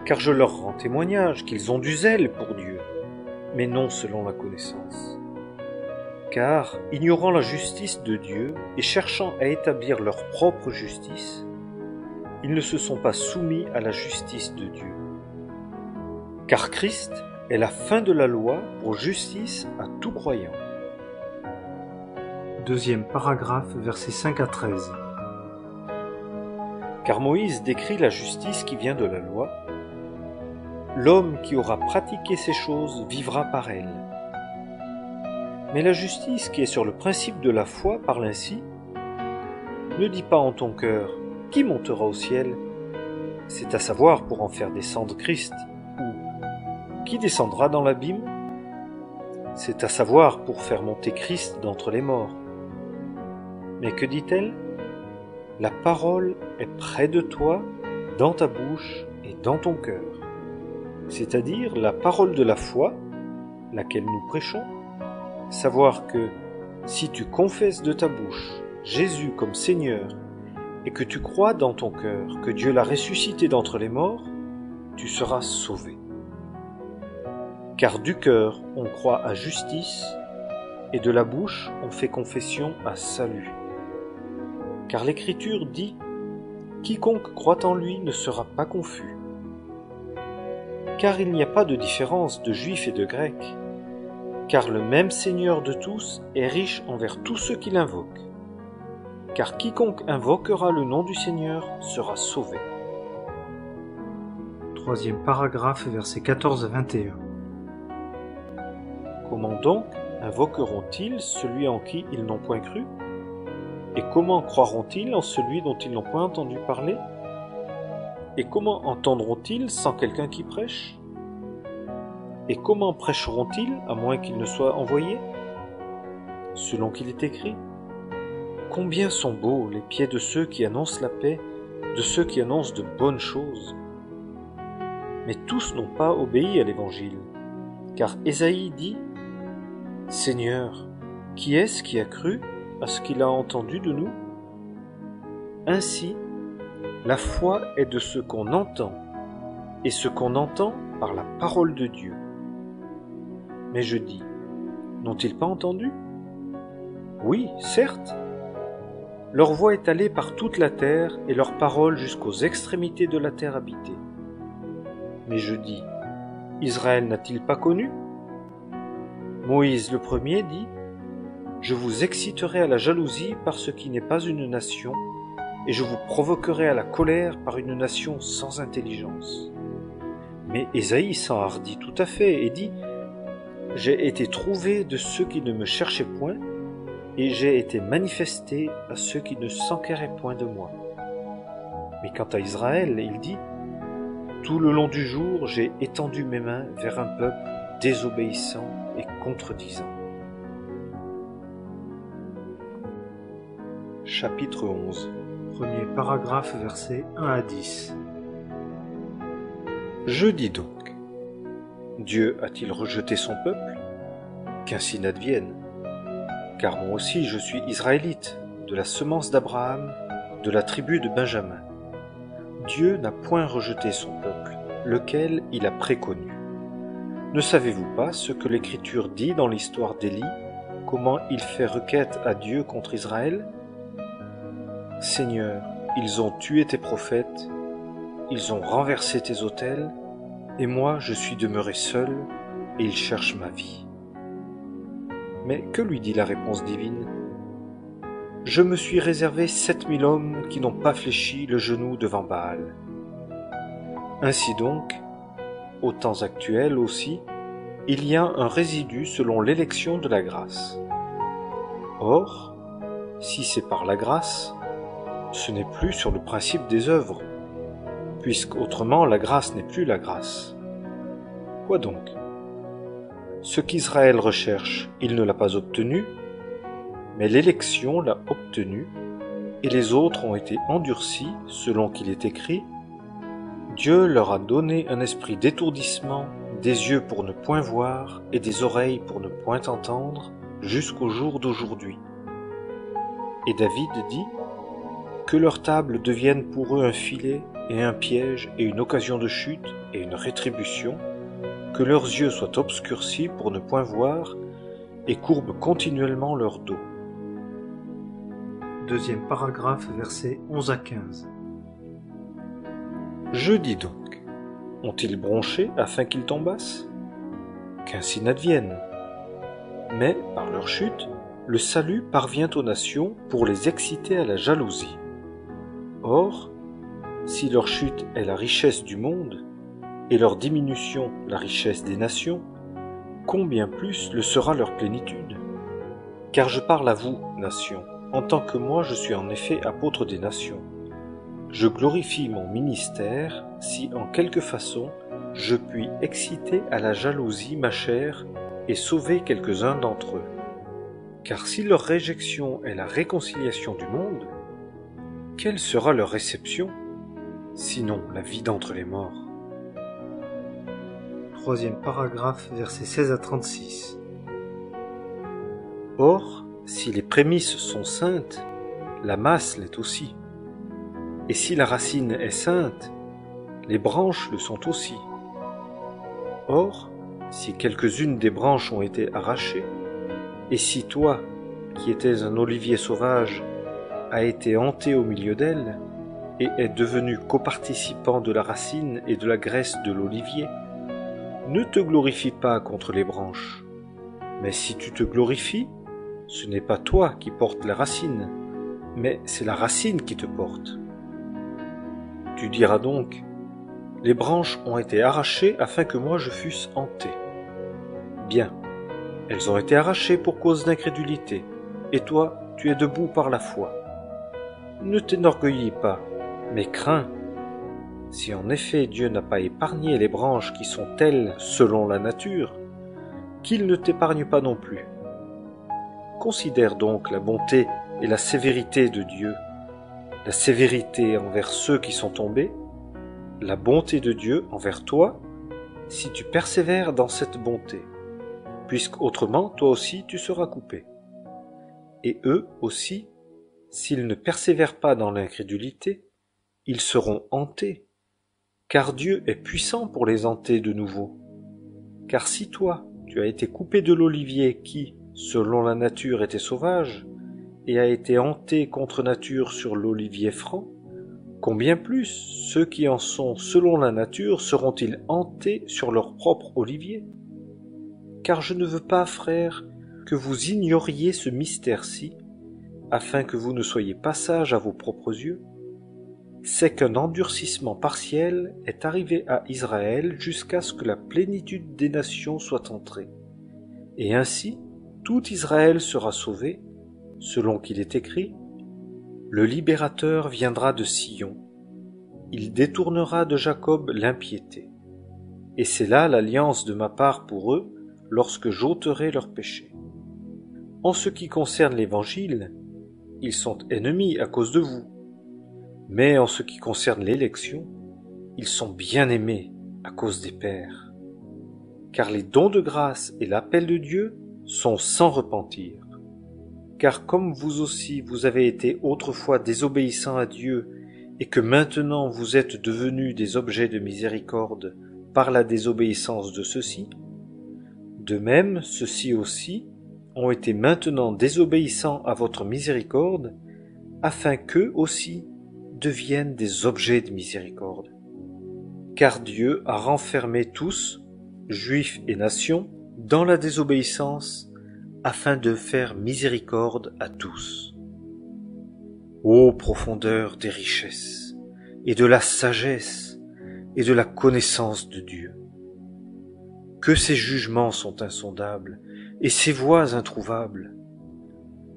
Car je leur rends témoignage qu'ils ont du zèle pour Dieu, mais non selon la connaissance. Car, ignorant la justice de Dieu et cherchant à établir leur propre justice, ils ne se sont pas soumis à la justice de Dieu. Car Christ est la fin de la loi pour justice à tout croyant. Deuxième paragraphe, versets 5 à 13. Car Moïse décrit la justice qui vient de la loi. L'homme qui aura pratiqué ces choses vivra par elles. Mais la justice qui est sur le principe de la foi parle ainsi. Ne dis pas en ton cœur, qui montera au ciel? C'est à savoir pour en faire descendre Christ. Ou, qui descendra dans l'abîme? C'est à savoir pour faire monter Christ d'entre les morts. Mais que dit-elle? La parole est près de toi, dans ta bouche et dans ton cœur. C'est-à-dire la parole de la foi, laquelle nous prêchons. Savoir que, si tu confesses de ta bouche Jésus comme Seigneur, et que tu crois dans ton cœur que Dieu l'a ressuscité d'entre les morts, tu seras sauvé. Car du cœur on croit à justice, et de la bouche on fait confession à salut. Car l'Écriture dit, « Quiconque croit en lui ne sera pas confus. » Car il n'y a pas de différence de Juifs et de Grecs, car le même Seigneur de tous est riche envers tous ceux qui l'invoquent. Car quiconque invoquera le nom du Seigneur sera sauvé. Troisième paragraphe, versets 14 à 21. Comment donc invoqueront-ils celui en qui ils n'ont point cru? Et comment croiront-ils en celui dont ils n'ont point entendu parler? Et comment entendront-ils sans quelqu'un qui prêche? Et comment prêcheront-ils à moins qu'ils ne soient envoyés? Selon qu'il est écrit, combien sont beaux les pieds de ceux qui annoncent la paix, de ceux qui annoncent de bonnes choses. Mais tous n'ont pas obéi à l'Évangile, car Ésaïe dit, Seigneur, qui est-ce qui a cru à ce qu'il a entendu de nous? Ainsi, la foi est de ce qu'on entend, et ce qu'on entend par la parole de Dieu. Mais je dis, n'ont-ils pas entendu? Oui, certes. Leur voix est allée par toute la terre, et leur parole jusqu'aux extrémités de la terre habitée. Mais je dis, Israël n'a-t-il pas connu? Moïse le premier dit, je vous exciterai à la jalousie par ce qui n'est pas une nation, et je vous provoquerai à la colère par une nation sans intelligence. Mais Ésaïe s'enhardit tout à fait et dit, j'ai été trouvé de ceux qui ne me cherchaient point, et j'ai été manifesté à ceux qui ne s'enquéraient point de moi. Mais quant à Israël, il dit, tout le long du jour, j'ai étendu mes mains vers un peuple désobéissant et contredisant. Chapitre 11. Premier paragraphe, versets 1 à 10. Je dis donc, Dieu a-t-il rejeté son peuple? Qu'ainsi n'advienne. Car moi aussi je suis israélite, de la semence d'Abraham, de la tribu de Benjamin. Dieu n'a point rejeté son peuple, lequel il a préconnu. Ne savez-vous pas ce que l'Écriture dit dans l'histoire d'Élie, comment il fait requête à Dieu contre Israël? Seigneur, ils ont tué tes prophètes, ils ont renversé tes autels, et moi je suis demeuré seul, et ils cherchent ma vie. Mais que lui dit la réponse divine? Je me suis réservé 7000 hommes qui n'ont pas fléchi le genou devant Baal. Ainsi donc, aux temps actuels aussi, il y a un résidu selon l'élection de la grâce. Or, si c'est par la grâce, ce n'est plus sur le principe des œuvres, puisque autrement la grâce n'est plus la grâce. Quoi donc? Ce qu'Israël recherche, il ne l'a pas obtenu, mais l'élection l'a obtenu, et les autres ont été endurcis, selon qu'il est écrit, Dieu leur a donné un esprit d'étourdissement, des yeux pour ne point voir, et des oreilles pour ne point entendre, jusqu'au jour d'aujourd'hui. Et David dit, que leur table devienne pour eux un filet et un piège et une occasion de chute et une rétribution, que leurs yeux soient obscurcis pour ne point voir et courbent continuellement leur dos. Deuxième paragraphe, versets 11 à 15. Je dis donc, ont-ils bronché afin qu'ils tombassent? Qu'ainsi n'advienne. Mais, par leur chute, le salut parvient aux nations pour les exciter à la jalousie. Or, si leur chute est la richesse du monde, et leur diminution la richesse des nations, combien plus le sera leur plénitude? Car je parle à vous, nations, en tant que moi je suis en effet apôtre des nations. Je glorifie mon ministère si en quelque façon je puis exciter à la jalousie ma chair et sauver quelques-uns d'entre eux. Car si leur réjection est la réconciliation du monde, quelle sera leur réception, sinon la vie d'entre les morts? Troisième paragraphe, versets 16 à 36. Or, si les prémices sont saintes, la masse l'est aussi. Et si la racine est sainte, les branches le sont aussi. Or, si quelques-unes des branches ont été arrachées, et si toi, qui étais un olivier sauvage, as été hanté au milieu d'elles, et est devenu coparticipant de la racine et de la graisse de l'olivier, ne te glorifie pas contre les branches. Mais si tu te glorifies, ce n'est pas toi qui portes la racine, mais c'est la racine qui te porte. Tu diras donc, les branches ont été arrachées afin que moi je fusse hanté. Bien, elles ont été arrachées pour cause d'incrédulité, et toi, tu es debout par la foi. Ne t'enorgueillis pas, mais crains. Si en effet Dieu n'a pas épargné les branches qui sont telles selon la nature, qu'il ne t'épargne pas non plus. Considère donc la bonté et la sévérité de Dieu, la sévérité envers ceux qui sont tombés, la bonté de Dieu envers toi, si tu persévères dans cette bonté, puisqu'autrement toi aussi tu seras coupé. Et eux aussi, s'ils ne persévèrent pas dans l'incrédulité, ils seront hantés, car Dieu est puissant pour les hanter de nouveau. Car si toi, tu as été coupé de l'olivier qui, selon la nature, était sauvage, et a été hanté contre nature sur l'olivier franc, combien plus ceux qui en sont selon la nature seront-ils hantés sur leur propre olivier? Car je ne veux pas, frères, que vous ignoriez ce mystère-ci, afin que vous ne soyez pas sages à vos propres yeux, c'est qu'un endurcissement partiel est arrivé à Israël jusqu'à ce que la plénitude des nations soit entrée. Et ainsi, tout Israël sera sauvé, selon qu'il est écrit, « Le libérateur viendra de Sion, il détournera de Jacob l'impiété. Et c'est là l'alliance de ma part pour eux, lorsque j'ôterai leurs péchés. En ce qui concerne l'Évangile, ils sont ennemis à cause de vous. Mais en ce qui concerne l'élection, ils sont bien-aimés à cause des pères. Car les dons de grâce et l'appel de Dieu sont sans repentir. Car comme vous aussi vous avez été autrefois désobéissants à Dieu, et que maintenant vous êtes devenus des objets de miséricorde par la désobéissance de ceux-ci, de même ceux-ci aussi ont été maintenant désobéissants à votre miséricorde, afin qu'eux aussi deviennent des objets de miséricorde. Car Dieu a renfermé tous, juifs et nations, dans la désobéissance, afin de faire miséricorde à tous. Ô profondeur des richesses, et de la sagesse, et de la connaissance de Dieu! Que ses jugements sont insondables, et ses voies introuvables!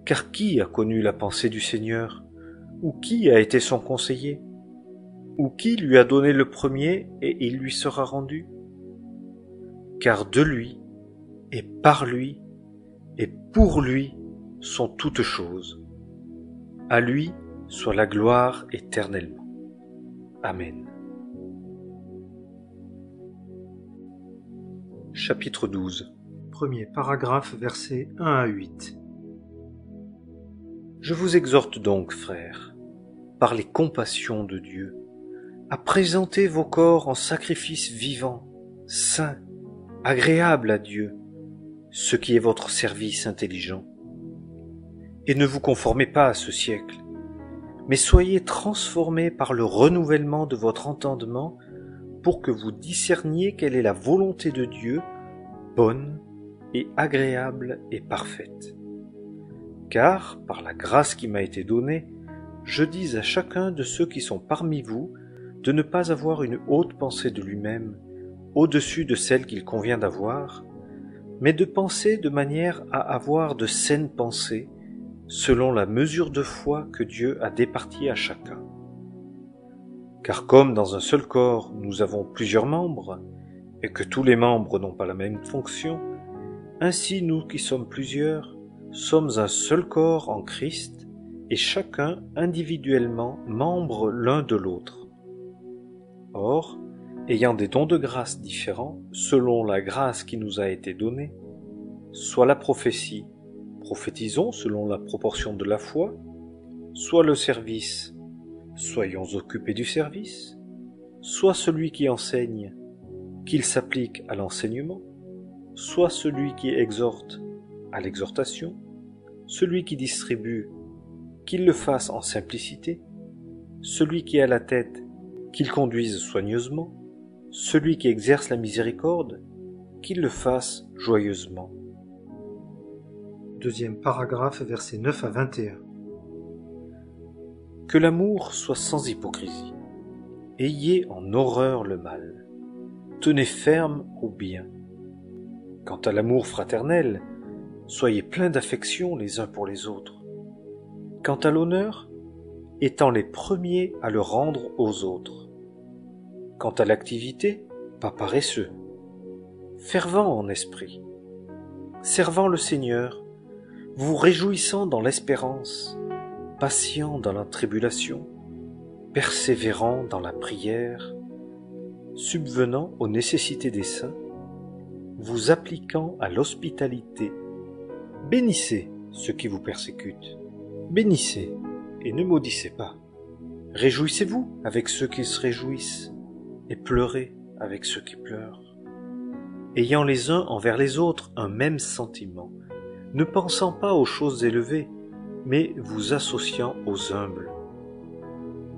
Car qui a connu la pensée du Seigneur? Ou qui a été son conseiller? Ou qui lui a donné le premier et il lui sera rendu? Car de lui, et par lui, et pour lui sont toutes choses. À lui soit la gloire éternellement. Amen. Chapitre 12. Premier paragraphe, versets 1 à 8. Je vous exhorte donc, frères, par les compassions de Dieu, à présenter vos corps en sacrifice vivant, saint, agréable à Dieu, ce qui est votre service intelligent. Et ne vous conformez pas à ce siècle, mais soyez transformés par le renouvellement de votre entendement pour que vous discerniez quelle est la volonté de Dieu, bonne et agréable et parfaite. Car, par la grâce qui m'a été donnée, je dis à chacun de ceux qui sont parmi vous de ne pas avoir une haute pensée de lui-même, au-dessus de celle qu'il convient d'avoir, mais de penser de manière à avoir de saines pensées, selon la mesure de foi que Dieu a départie à chacun. Car comme dans un seul corps nous avons plusieurs membres, et que tous les membres n'ont pas la même fonction, ainsi nous qui sommes plusieurs, sommes un seul corps en Christ, et chacun individuellement membre l'un de l'autre. Or, ayant des dons de grâce différents, selon la grâce qui nous a été donnée, soit la prophétie, prophétisons selon la proportion de la foi, soit le service, soyons occupés du service, soit celui qui enseigne, qu'il s'applique à l'enseignement, soit celui qui exhorte à l'exhortation, celui qui distribue, qu'il le fasse en simplicité, celui qui a la tête, qu'il conduise soigneusement, celui qui exerce la miséricorde, qu'il le fasse joyeusement. Deuxième paragraphe, versets 9 à 21. Que l'amour soit sans hypocrisie. Ayez en horreur le mal. Tenez ferme au bien. Quant à l'amour fraternel, soyez pleins d'affection les uns pour les autres. Quant à l'honneur, étant les premiers à le rendre aux autres. Quant à l'activité, pas paresseux, fervent en esprit, servant le Seigneur, vous réjouissant dans l'espérance, patient dans la tribulation, persévérant dans la prière, subvenant aux nécessités des saints, vous appliquant à l'hospitalité, bénissez ceux qui vous persécutent, bénissez et ne maudissez pas. Réjouissez-vous avec ceux qui se réjouissent, et pleurez avec ceux qui pleurent. Ayant les uns envers les autres un même sentiment, ne pensant pas aux choses élevées, mais vous associant aux humbles.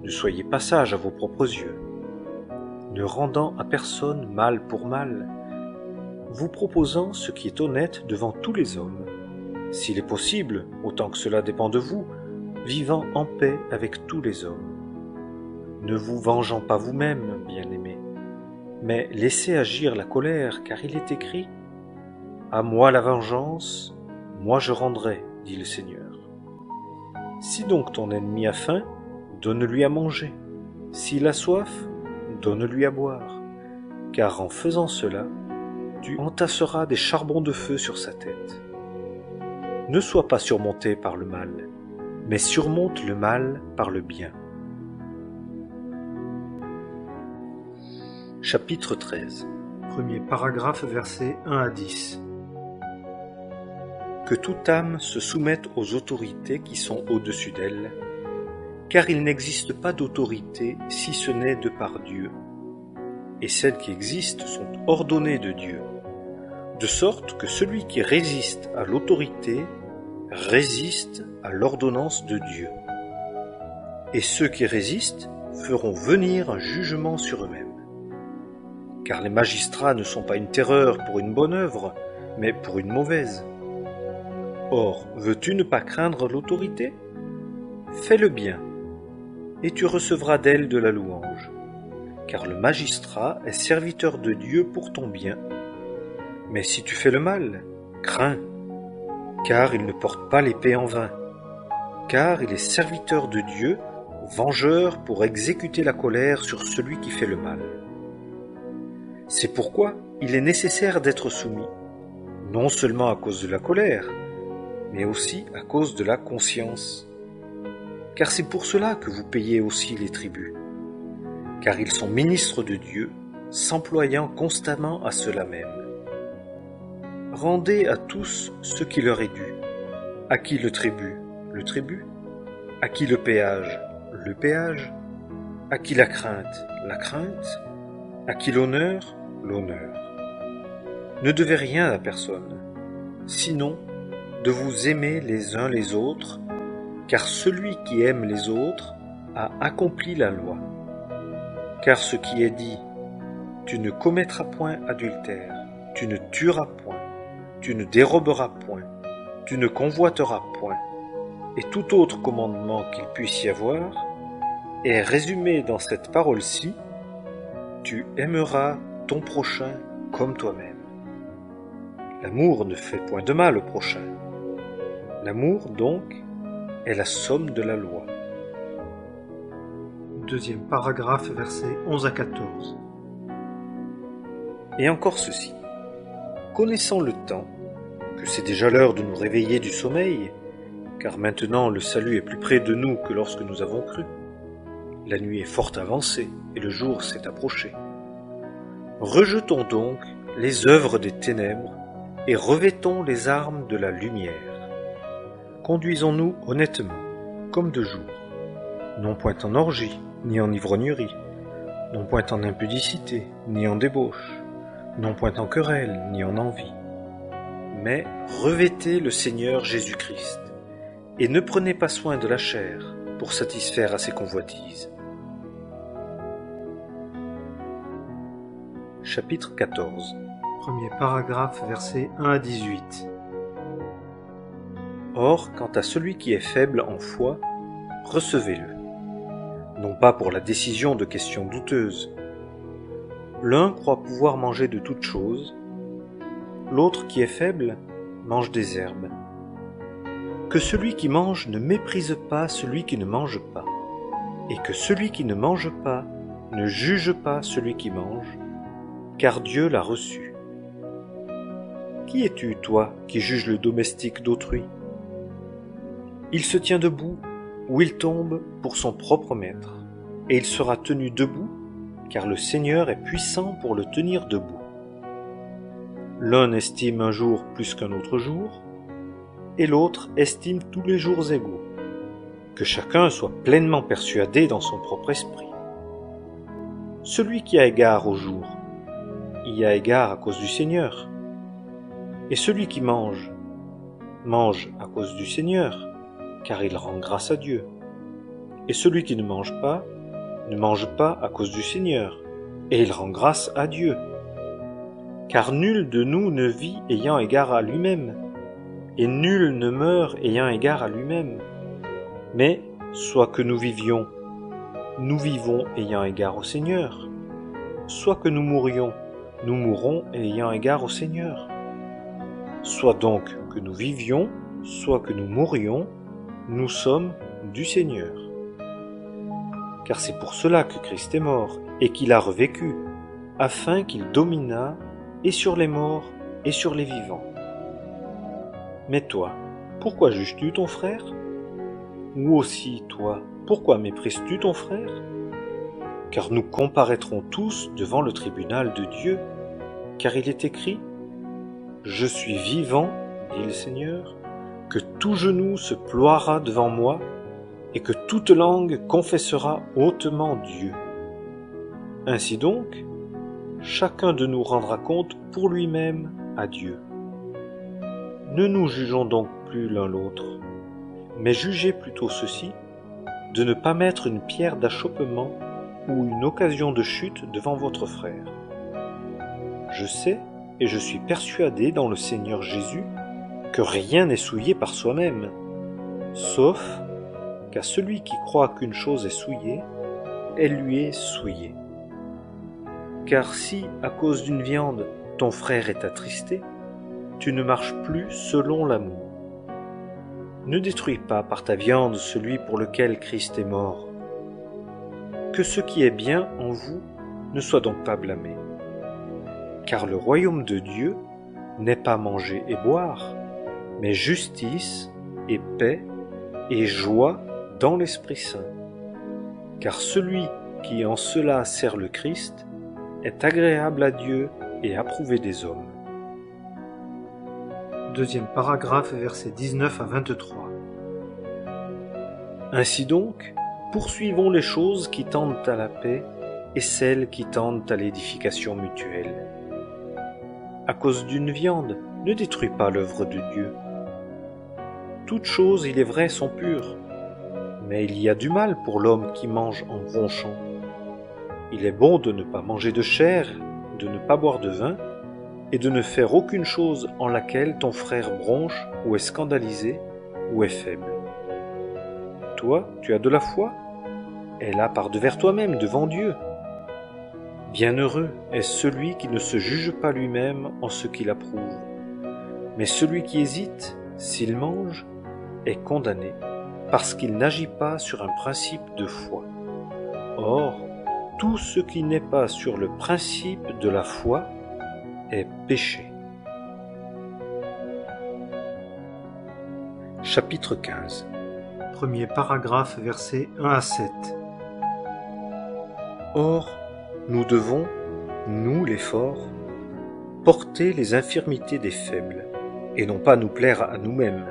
Ne soyez pas sages à vos propres yeux, ne rendant à personne mal pour mal, vous proposant ce qui est honnête devant tous les hommes, s'il est possible, autant que cela dépend de vous, vivant en paix avec tous les hommes. Ne vous vengeant pas vous-même, bien-aimés, mais laissez agir la colère, car il est écrit « À moi la vengeance, moi je rendrai, dit le Seigneur. » Si donc ton ennemi a faim, donne-lui à manger. S'il a soif, donne-lui à boire, car en faisant cela, tu entasseras des charbons de feu sur sa tête. Ne sois pas surmonté par le mal, mais surmonte le mal par le bien. Chapitre 13. Premier paragraphe, versets 1 à 10. Que toute âme se soumette aux autorités qui sont au-dessus d'elle, car il n'existe pas d'autorité si ce n'est de par Dieu, et celles qui existent sont ordonnées de Dieu, de sorte que celui qui résiste à l'autorité résiste à l'ordonnance de Dieu. Et ceux qui résistent feront venir un jugement sur eux-mêmes. Car les magistrats ne sont pas une terreur pour une bonne œuvre, mais pour une mauvaise. Or, veux-tu ne pas craindre l'autorité? Fais le bien, et tu recevras d'elle de la louange, car le magistrat est serviteur de Dieu pour ton bien. Mais si tu fais le mal, crains, car il ne porte pas l'épée en vain, car il est serviteur de Dieu, vengeur pour exécuter la colère sur celui qui fait le mal. C'est pourquoi il est nécessaire d'être soumis, non seulement à cause de la colère, mais aussi à cause de la conscience. Car c'est pour cela que vous payez aussi les tributs, car ils sont ministres de Dieu, s'employant constamment à cela même. Rendez à tous ce qui leur est dû. À qui le tribut? Le tribut. À qui le péage? Le péage. À qui la crainte? La crainte. À qui l'honneur? L'honneur. Ne devez rien à personne, sinon de vous aimer les uns les autres, car celui qui aime les autres a accompli la loi. Car ce qui est dit, tu ne commettras point adultère, tu ne tueras point, tu ne déroberas point, tu ne convoiteras point, et tout autre commandement qu'il puisse y avoir, est résumé dans cette parole-ci, tu aimeras ton prochain comme toi-même. L'amour ne fait point de mal au prochain. L'amour, donc, est la somme de la loi. Deuxième paragraphe, versets 11 à 14. Et encore ceci. Connaissant le temps, que c'est déjà l'heure de nous réveiller du sommeil, car maintenant le salut est plus près de nous que lorsque nous avons cru. La nuit est fort avancée et le jour s'est approché. Rejetons donc les œuvres des ténèbres et revêtons les armes de la lumière. Conduisons-nous honnêtement, comme de jour, non point en orgie, ni en ivrognerie, non point en impudicité, ni en débauche, non point en querelle, ni en envie. Mais revêtez le Seigneur Jésus-Christ, et ne prenez pas soin de la chair pour satisfaire à ses convoitises. Chapitre 14. Premier paragraphe, versets 1 à 18. Or, quant à celui qui est faible en foi, recevez-le, non pas pour la décision de questions douteuses. L'un croit pouvoir manger de toutes choses, l'autre qui est faible mange des herbes. Que celui qui mange ne méprise pas celui qui ne mange pas, et que celui qui ne mange pas ne juge pas celui qui mange, car Dieu l'a reçu. Qui es-tu, toi, qui juges le domestique d'autrui? Il se tient debout ou il tombe pour son propre maître, et il sera tenu debout, car le Seigneur est puissant pour le tenir debout. L'un estime un jour plus qu'un autre jour, et l'autre estime tous les jours égaux. Que chacun soit pleinement persuadé dans son propre esprit. Celui qui a égard au jour, y a égard à cause du Seigneur. Et celui qui mange, mange à cause du Seigneur, car il rend grâce à Dieu. Et celui qui ne mange pas à cause du Seigneur, et il rend grâce à Dieu. Car nul de nous ne vit ayant égard à lui-même, et nul ne meurt ayant égard à lui-même. Mais, soit que nous vivions, nous vivons ayant égard au Seigneur, soit que nous mourions, nous mourrons ayant égard au Seigneur. Soit donc que nous vivions, soit que nous mourions, nous sommes du Seigneur. Car c'est pour cela que Christ est mort, et qu'il a revécu, afin qu'il dominât et sur les morts et sur les vivants. Mais toi, pourquoi juges-tu ton frère? Ou aussi, toi, pourquoi méprises-tu ton frère? Car nous comparaîtrons tous devant le tribunal de Dieu, car il est écrit: Je suis vivant, dit le Seigneur, que tout genou se ploiera devant moi, et que toute langue confessera hautement Dieu. Ainsi donc, chacun de nous rendra compte pour lui-même à Dieu. Ne nous jugeons donc plus l'un l'autre, mais jugez plutôt ceci, de ne pas mettre une pierre d'achoppement ou une occasion de chute devant votre frère. Je sais et je suis persuadé dans le Seigneur Jésus que rien n'est souillé par soi-même, sauf qu'à celui qui croit qu'une chose est souillée, elle lui est souillée. Car si, à cause d'une viande, ton frère est attristé, tu ne marches plus selon l'amour. Ne détruis pas par ta viande celui pour lequel Christ est mort. Que ce qui est bien en vous ne soit donc pas blâmé. Car le royaume de Dieu n'est pas manger et boire, mais justice et paix et joie dans l'Esprit Saint. Car celui qui en cela sert le Christ est agréable à Dieu et approuvé des hommes. Deuxième paragraphe, versets 19 à 23. Ainsi donc, poursuivons les choses qui tendent à la paix et celles qui tendent à l'édification mutuelle. À cause d'une viande, ne détruis pas l'œuvre de Dieu. Toutes choses, il est vrai, sont pures, mais il y a du mal pour l'homme qui mange en bronchant. Il est bon de ne pas manger de chair, de ne pas boire de vin, et de ne faire aucune chose en laquelle ton frère bronche ou est scandalisé ou est faible. Toi, tu as de la foi, aie-la par devers toi-même devant Dieu. Bienheureux est celui qui ne se juge pas lui-même en ce qu'il approuve, mais celui qui hésite, s'il mange, est condamné, parce qu'il n'agit pas sur un principe de foi. Or, tout ce qui n'est pas sur le principe de la foi est péché. Chapitre 15. Premier paragraphe, versets 1 à 7. Or, nous devons, nous les forts, porter les infirmités des faibles, et non pas nous plaire à nous-mêmes.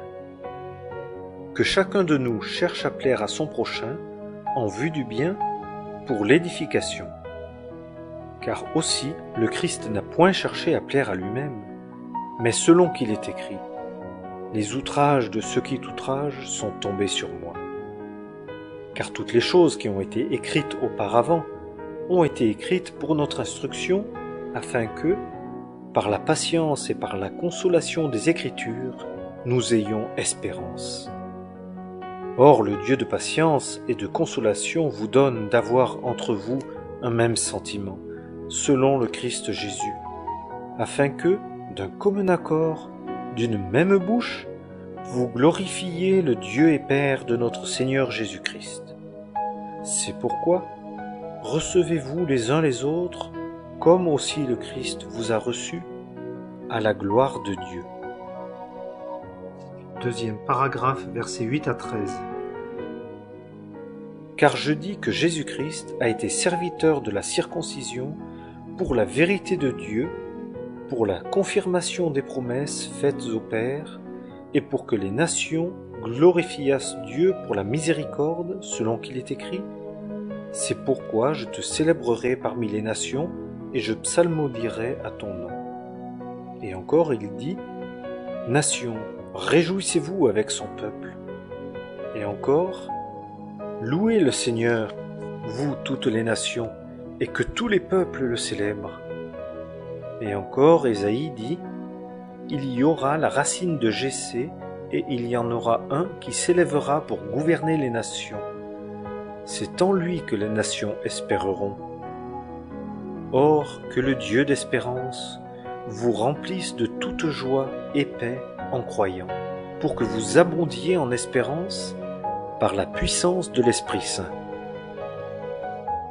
Que chacun de nous cherche à plaire à son prochain, en vue du bien, pour l'édification. Car aussi le Christ n'a point cherché à plaire à lui-même, mais selon qu'il est écrit, « Les outrages de ceux qui t'outragent sont tombés sur moi. » Car toutes les choses qui ont été écrites auparavant ont été écrites pour notre instruction, afin que, par la patience et par la consolation des Écritures, nous ayons espérance. Or le Dieu de patience et de consolation vous donne d'avoir entre vous un même sentiment, selon le Christ Jésus, afin que, d'un commun accord, d'une même bouche, vous glorifiez le Dieu et Père de notre Seigneur Jésus-Christ. C'est pourquoi, recevez-vous les uns les autres, comme aussi le Christ vous a reçu, à la gloire de Dieu. Deuxième paragraphe, versets 8 à 13. Car je dis que Jésus-Christ a été serviteur de la circoncision pour la vérité de Dieu, pour la confirmation des promesses faites au Père, et pour que les nations glorifiassent Dieu pour la miséricorde, selon qu'il est écrit. C'est pourquoi je te célébrerai parmi les nations, et je psalmodierai à ton nom. Et encore il dit, Nations, réjouissez-vous avec son peuple. Et encore, louez le Seigneur, vous toutes les nations, et que tous les peuples le célèbrent. Et encore Ésaïe dit, il y aura la racine de Jessé, et il y en aura un qui s'élèvera pour gouverner les nations. C'est en lui que les nations espéreront. Or, que le Dieu d'espérance vous remplisse de toute joie et paix en croyant, pour que vous abondiez en espérance par la puissance de l'Esprit Saint.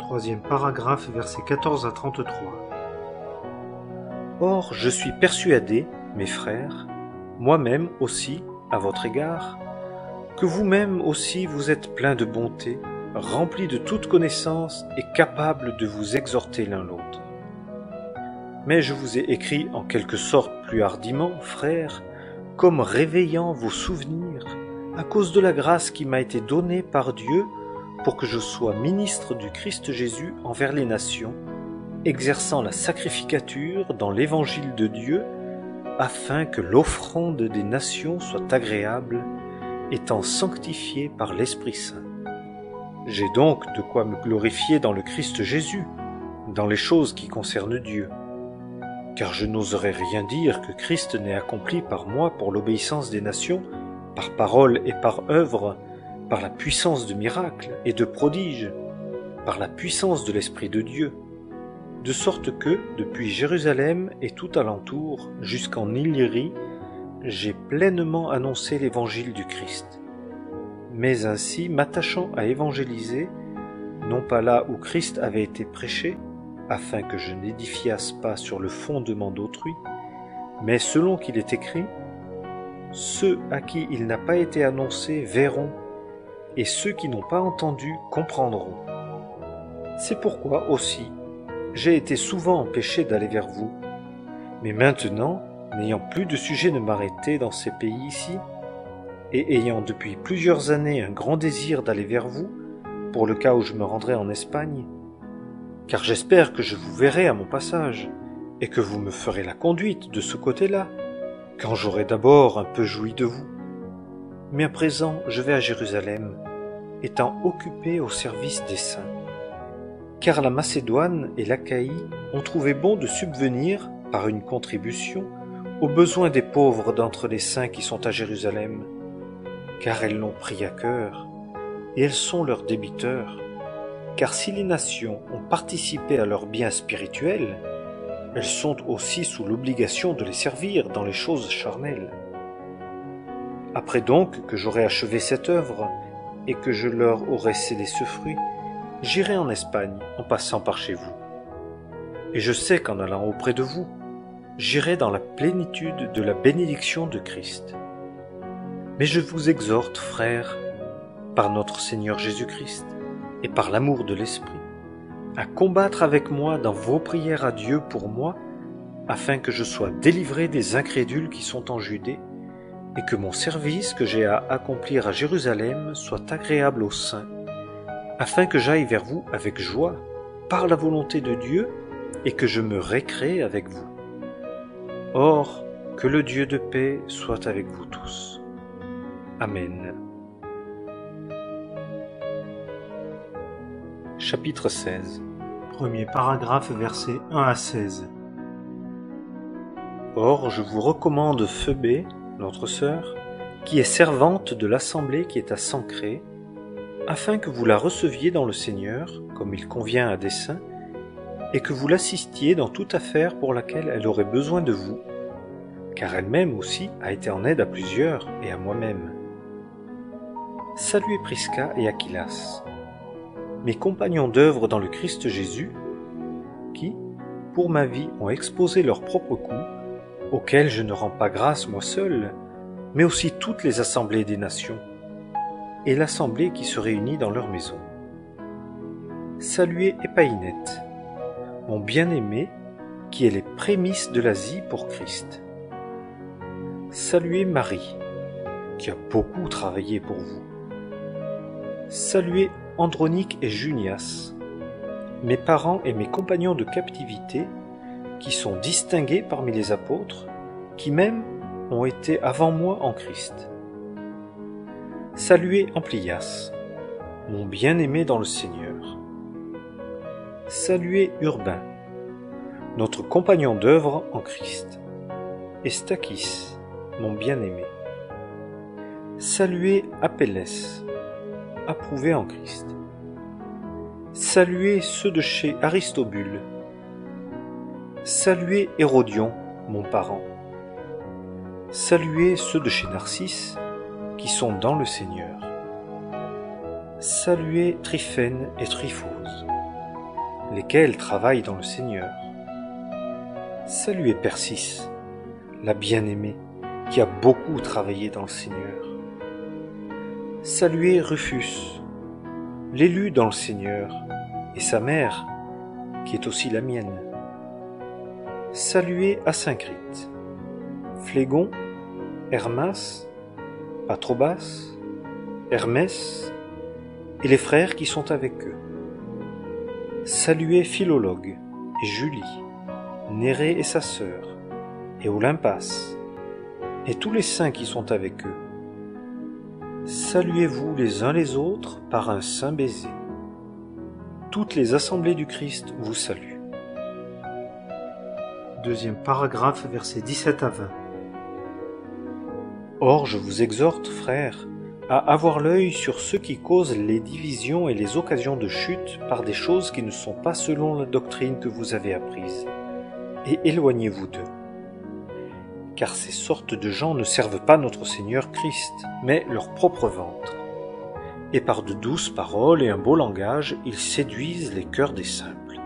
Troisième paragraphe, versets 14 à 33. Or, je suis persuadé, mes frères, moi-même aussi, à votre égard, que vous-même aussi vous êtes pleins de bonté, remplis de toute connaissance et capables de vous exhorter l'un l'autre. Mais je vous ai écrit en quelque sorte plus hardiment, frères, comme réveillant vos souvenirs, à cause de la grâce qui m'a été donnée par Dieu pour que je sois ministre du Christ Jésus envers les nations, exerçant la sacrificature dans l'évangile de Dieu, afin que l'offrande des nations soit agréable, étant sanctifiée par l'Esprit Saint. J'ai donc de quoi me glorifier dans le Christ Jésus, dans les choses qui concernent Dieu. Car je n'oserais rien dire que Christ n'ait accompli par moi pour l'obéissance des nations, par parole et par œuvre, par la puissance de miracles et de prodiges, par la puissance de l'Esprit de Dieu, de sorte que, depuis Jérusalem et tout alentour, jusqu'en Illyrie, j'ai pleinement annoncé l'évangile du Christ. Mais ainsi, m'attachant à évangéliser, non pas là où Christ avait été prêché, afin que je n'édifiasse pas sur le fondement d'autrui, mais selon qu'il est écrit, « Ceux à qui il n'a pas été annoncé verront, et ceux qui n'ont pas entendu comprendront. » C'est pourquoi aussi, j'ai été souvent empêché d'aller vers vous. Mais maintenant, n'ayant plus de sujet de m'arrêter dans ces pays ici, et ayant depuis plusieurs années un grand désir d'aller vers vous, pour le cas où je me rendrai en Espagne, car j'espère que je vous verrai à mon passage, et que vous me ferez la conduite de ce côté-là, quand j'aurai d'abord un peu joui de vous. Mais à présent, je vais à Jérusalem, étant occupé au service des saints. Car la Macédoine et l'Achaïe ont trouvé bon de subvenir, par une contribution, aux besoins des pauvres d'entre les saints qui sont à Jérusalem, car elles l'ont pris à cœur, et elles sont leurs débiteurs. Car si les nations ont participé à leurs biens spirituels, elles sont aussi sous l'obligation de les servir dans les choses charnelles. Après donc que j'aurai achevé cette œuvre, et que je leur aurai cédé ce fruit, j'irai en Espagne en passant par chez vous. Et je sais qu'en allant auprès de vous, j'irai dans la plénitude de la bénédiction de Christ. Mais je vous exhorte, frères, par notre Seigneur Jésus-Christ et par l'amour de l'Esprit, à combattre avec moi dans vos prières à Dieu pour moi, afin que je sois délivré des incrédules qui sont en Judée, et que mon service que j'ai à accomplir à Jérusalem soit agréable aux saints, afin que j'aille vers vous avec joie, par la volonté de Dieu, et que je me récrée avec vous. Or, que le Dieu de paix soit avec vous tous. Amen. Chapitre 16. Premier paragraphe, versets 1 à 16. Or, je vous recommande Phoebé, notre sœur, qui est servante de l'assemblée qui est à Sancrée, afin que vous la receviez dans le Seigneur, comme il convient à des saints, et que vous l'assistiez dans toute affaire pour laquelle elle aurait besoin de vous, car elle-même aussi a été en aide à plusieurs et à moi-même. Saluez Prisca et Aquilas. mes compagnons d'œuvre dans le Christ Jésus, qui, pour ma vie, ont exposé leurs propres coups, auxquels je ne rends pas grâce moi seul, mais aussi toutes les assemblées des nations, et l'assemblée qui se réunit dans leur maison. Saluez Épaïnette, mon bien-aimé, qui est les prémices de l'Asie pour Christ. Saluez Marie, qui a beaucoup travaillé pour vous. Saluez Andronique et Junias, mes parents et mes compagnons de captivité, qui sont distingués parmi les apôtres, qui même ont été avant moi en Christ. Saluez Amplias, mon bien-aimé dans le Seigneur. Saluez Urbain, notre compagnon d'œuvre en Christ, et Stachys, mon bien-aimé. Saluez Apelles, approuvé en Christ. Saluez ceux de chez Aristobule. Saluez Hérodion, mon parent. Saluez ceux de chez Narcisse, qui sont dans le Seigneur. Saluez Tryphène et Tryphose, lesquels travaillent dans le Seigneur. Saluez Persis, la bien-aimée, qui a beaucoup travaillé dans le Seigneur. Saluez Rufus, l'élu dans le Seigneur, et sa mère, qui est aussi la mienne. Saluez Asyncrite, Phlégon, Hermas, Patrobas, Hermès, et les frères qui sont avec eux. Saluez Philologue et Julie, Nérée et sa sœur, et Olympas, et tous les saints qui sont avec eux. Saluez-vous les uns les autres par un saint baiser. Toutes les assemblées du Christ vous saluent. Deuxième paragraphe, versets 17 à 20. Or je vous exhorte, frères, à avoir l'œil sur ceux qui causent les divisions et les occasions de chute par des choses qui ne sont pas selon la doctrine que vous avez apprise, et éloignez-vous d'eux. Car ces sortes de gens ne servent pas notre Seigneur Christ, mais leur propre ventre. Et par de douces paroles et un beau langage, ils séduisent les cœurs des simples.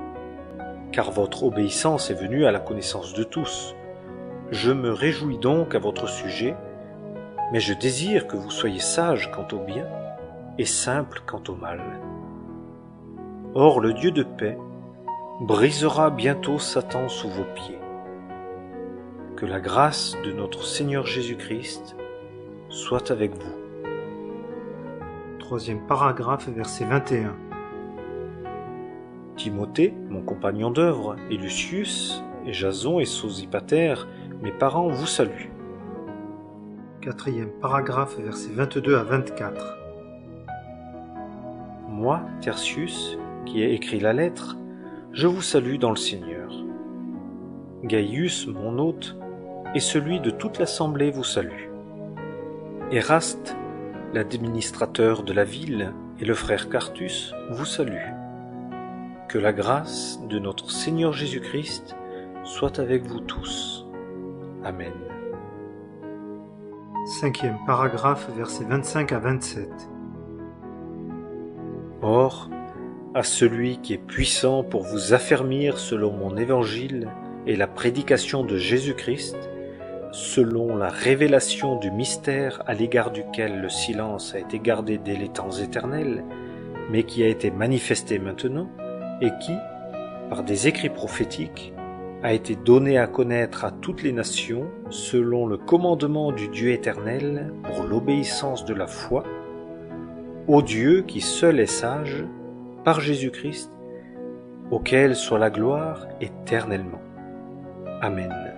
Car votre obéissance est venue à la connaissance de tous. Je me réjouis donc à votre sujet, mais je désire que vous soyez sages quant au bien et simples quant au mal. Or le Dieu de paix brisera bientôt Satan sous vos pieds. Que la grâce de notre Seigneur Jésus-Christ soit avec vous. Troisième paragraphe, verset 21. Timothée, mon compagnon d'œuvre, et Lucius, et Jason et Sosipater, mes parents vous saluent. Quatrième paragraphe, versets 22 à 24. Moi, Tertius, qui ai écrit la lettre, je vous salue dans le Seigneur. Gaius, mon hôte, et celui de toute l'assemblée vous salue. Éraste, l'administrateur de la ville, et le frère Quartus vous saluent. Que la grâce de notre Seigneur Jésus-Christ soit avec vous tous. Amen. Cinquième paragraphe, versets 25 à 27. Or, à celui qui est puissant pour vous affermir selon mon évangile et la prédication de Jésus-Christ, selon la révélation du mystère à l'égard duquel le silence a été gardé dès les temps éternels, mais qui a été manifesté maintenant, et qui, par des écrits prophétiques, a été donné à connaître à toutes les nations selon le commandement du Dieu éternel pour l'obéissance de la foi, au Dieu qui seul est sage, par Jésus-Christ, auquel soit la gloire éternellement. Amen.